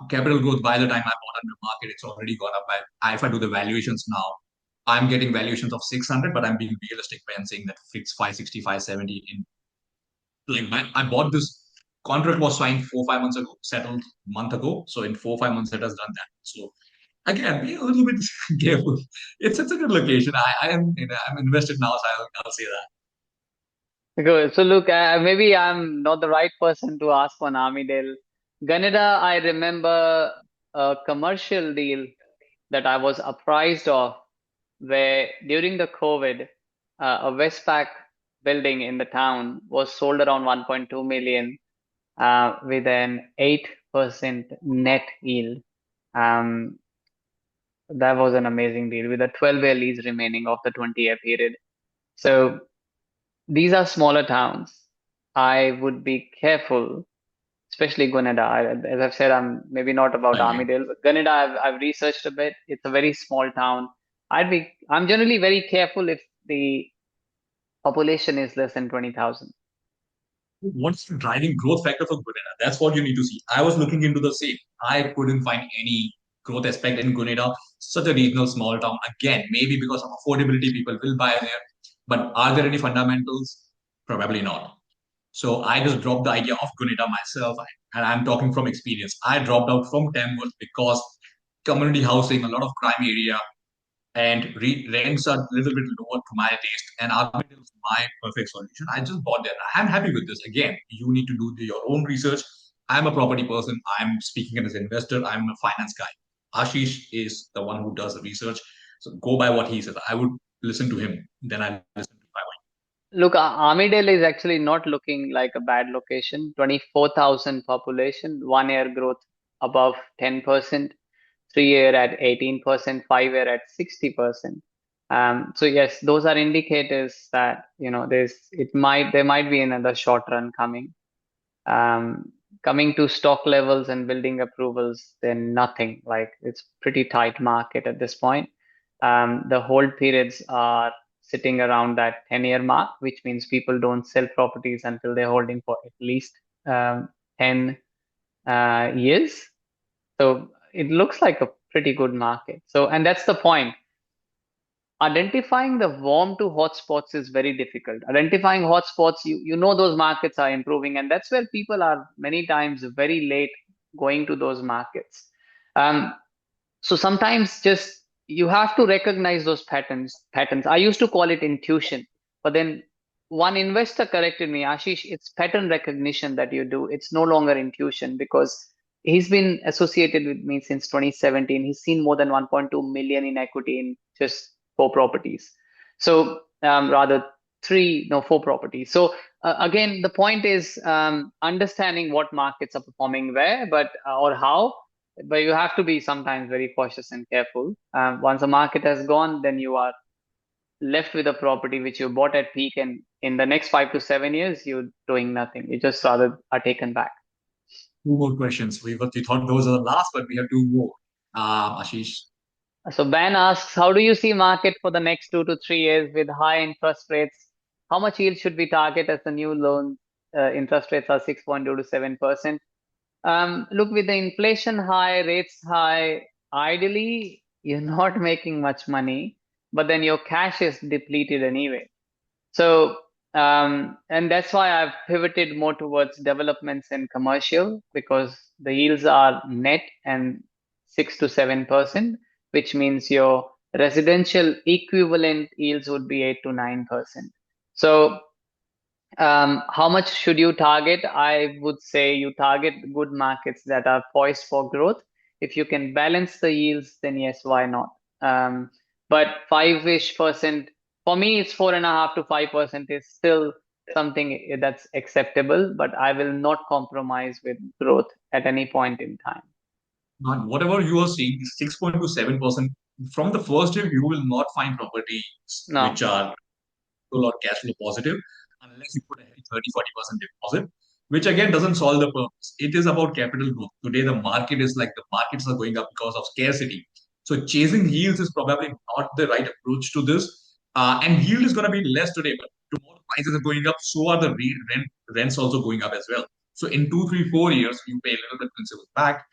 Capital growth by the time I bought on the market, it's already gone up. If I do the valuations now, I'm getting valuations of 600, but I'm being realistic when saying that fixed 560, 570 in like I bought this contract was signed 4, 5 months ago, settled a month ago. So in 4, 5 months, it has done that. So again, be a little bit careful. It's a good location. I'm invested now, so I'll say that. Good. So look, maybe I'm not the right person to ask on Armidale. Gunnedah, I remember a commercial deal that I was apprised of where during the COVID, a Westpac building in the town was sold around 1.2 million with an 8% net yield. Um, that was an amazing deal with a 12-year lease remaining of the 20-year period. So these are smaller towns. I would be careful, especially Gunnedah. As I've said, I'm maybe not about I agree. Armidale, but Gunnedah, I've researched a bit. It's a very small town. I'm generally very careful if the population is less than 20,000. What's the driving growth factor for Guneda? That's what you need to see. I was looking into the same. I couldn't find any growth aspect in Guneda, such a regional small town. Again, maybe because of affordability, people will buy there. But are there any fundamentals? Probably not. So I just dropped the idea of Gunita myself, and I'm talking from experience. I dropped out from Tamworth because community housing, a lot of crime area, and rents are a little bit lower to my taste. And Arbitrage is my perfect solution. I just bought that. I'm happy with this. Again, you need to do your own research. I'm a property person. I'm speaking as an investor. I'm a finance guy. Ashish is the one who does the research. So go by what he says. I would listen to him. Then I listen to my wife. Look, Armidale is actually not looking like a bad location. 24,000 population, 1 year growth above 10%, 3 year at 18%, 5 year at 60%. So yes, those are indicators that, there might be another short run coming. Um, Coming to stock levels and building approvals, then nothing. Like it's pretty tight market at this point. The hold periods are sitting around that 10-year mark, which means people don't sell properties until they're holding for at least 10 years. So it looks like a pretty good market. So, and that's the point. Identifying the warm to hot spots is very difficult. Identifying hot spots, you know those markets are improving, and that's where people are many times very late going to those markets. Um, so sometimes just you have to recognize those patterns. I used to call it intuition, but then one investor corrected me, Ashish, it's pattern recognition that you do. It's no longer intuition because he's been associated with me since 2017. He's seen more than 1.2 million in equity in just four properties. So rather three, no, four properties. So again, the point is understanding what markets are performing where, but or how, but you have to be sometimes very cautious and careful. Once the market has gone, then you are left with a property which you bought at peak, and in the next 5 to 7 years, you're doing nothing. You just rather are taken back. Two more questions. We thought those are the last, but we have two more. Ashish. So Ben asks, how do you see market for the next 2 to 3 years with high interest rates? How much yield should we target as the new loan interest rates are 6.2 to 7%? Look, with the inflation high, rates high, ideally you're not making much money, but then your cash is depleted anyway. So, and that's why I've pivoted more towards developments and commercial because the yields are net and 6 to 7%, which means your residential equivalent yields would be 8 to 9%. So how much should you target? I would say you target good markets that are poised for growth. If you can balance the yields, then yes, why not? But 5-ish% for me, it's 4.5 to 5% is still something that's acceptable, but I will not compromise with growth at any point in time. Not whatever you are seeing is 6.2 7%. From the first year, you will not find properties No. which are full or cash flow positive unless you put a heavy 30-40% deposit, which again doesn't solve the purpose. It is about capital growth. Today, the market is like the markets are going up because of scarcity. So chasing yields is probably not the right approach to this. And yield is going to be less today, but tomorrow prices are going up. So are the rents also going up as well. So in 2, 3, 4 years, you pay a little bit principal back.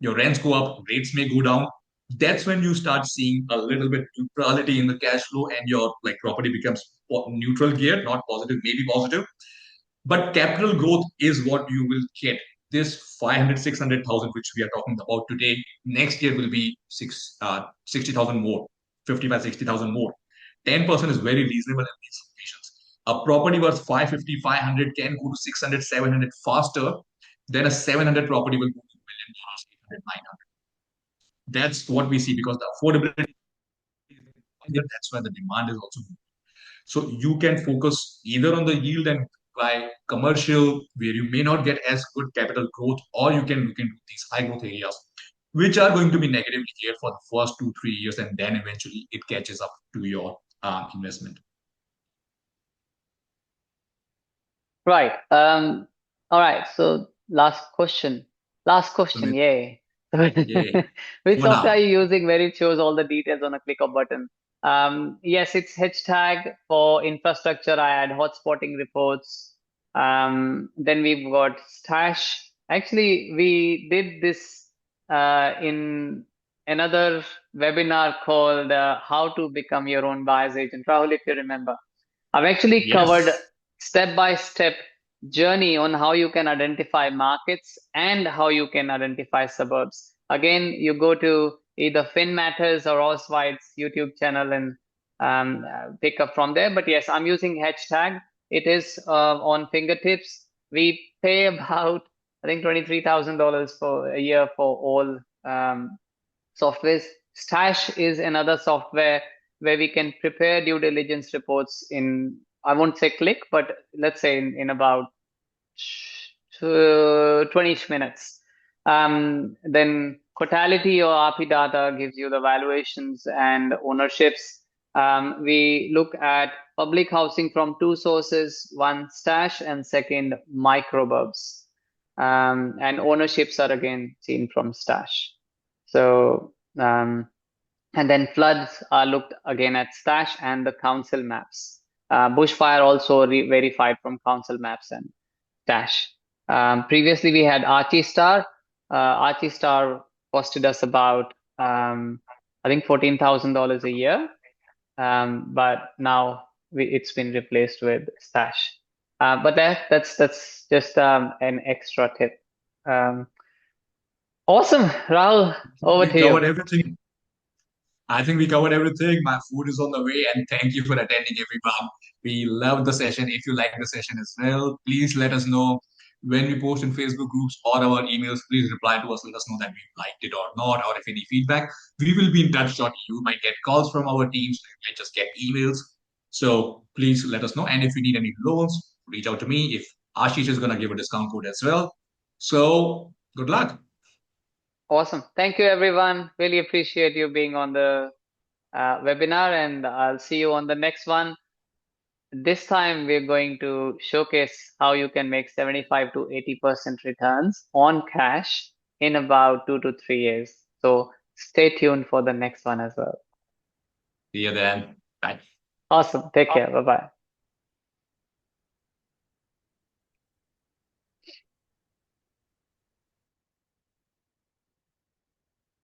Your rents go up, rates may go down. That's when you start seeing a little bit neutrality in the cash flow, and your like property becomes neutral gear, not positive, maybe positive. But capital growth is what you will get. This 500, 600,000, which we are talking about today, next year will be 60,000 more, 50 by 60,000 more. 10% is very reasonable in these situations. A property worth 550, 500 can go to 600, 700 faster than a 700 property will go to $1 million, 800, 900. That's what we see because the affordability, that's why the demand is also good. So you can focus either on the yield and buy commercial where you may not get as good capital growth, or you can look into these high growth areas, which are going to be negatively geared for the first 2, 3 years, and then eventually it catches up to your investment. Right. All right. So last question. Last question. Sumit, Yay. yay. Which For software are now, you using where it shows all the details on a click of button? Yes, it's hashtag for infrastructure. I add hotspotting reports. Then we've got Stash. Actually, we did this in another webinar called How to Become Your Own Buyer's Agent. Rahul, if you remember. I've actually covered yes, step-by-step journey on how you can identify markets and how you can identify suburbs. Again, you go to either FinMatters or Auswide's YouTube channel and pick up from there. But yes, I'm using hashtag. It is on fingertips. We pay about, I think, $23,000 for a year for all softwares. Stash is another software where we can prepare due diligence reports in, I won't say click, but let's say in about 20 minutes. Then Cotality or RP data gives you the valuations and ownerships. We look at public housing from two sources, one Stash and second microburbs. And ownerships are again seen from Stash. So, and then floods are looked again at Stash and the council maps. Bushfire also verified from council maps and Stash. Previously, we had Archie Star. Archie Star costed us about, I think, $14,000 a year. But now it's been replaced with Stash. But that's just an extra tip. Awesome, Rahul, over we to you. covered everything. I think we covered everything. My food is on the way, and thank you for attending, everyone. We love the session. If you like the session as well, please let us know when we post in Facebook groups or our emails. Please reply to us. Let us know that we liked it or not, or if any feedback. We will be in touch shortly. You might get calls from our teams. You might just get emails. So please let us know. And if you need any loans, reach out to me. If Ashish is going to give a discount code as well. So good luck. Awesome. Thank you, everyone. Really appreciate you being on the webinar, and I'll see you on the next one. This time, we're going to showcase how you can make 75 to 80% returns on cash in about 2 to 3 years. So stay tuned for the next one as well. See you then. Bye. Awesome. Take care. Bye bye.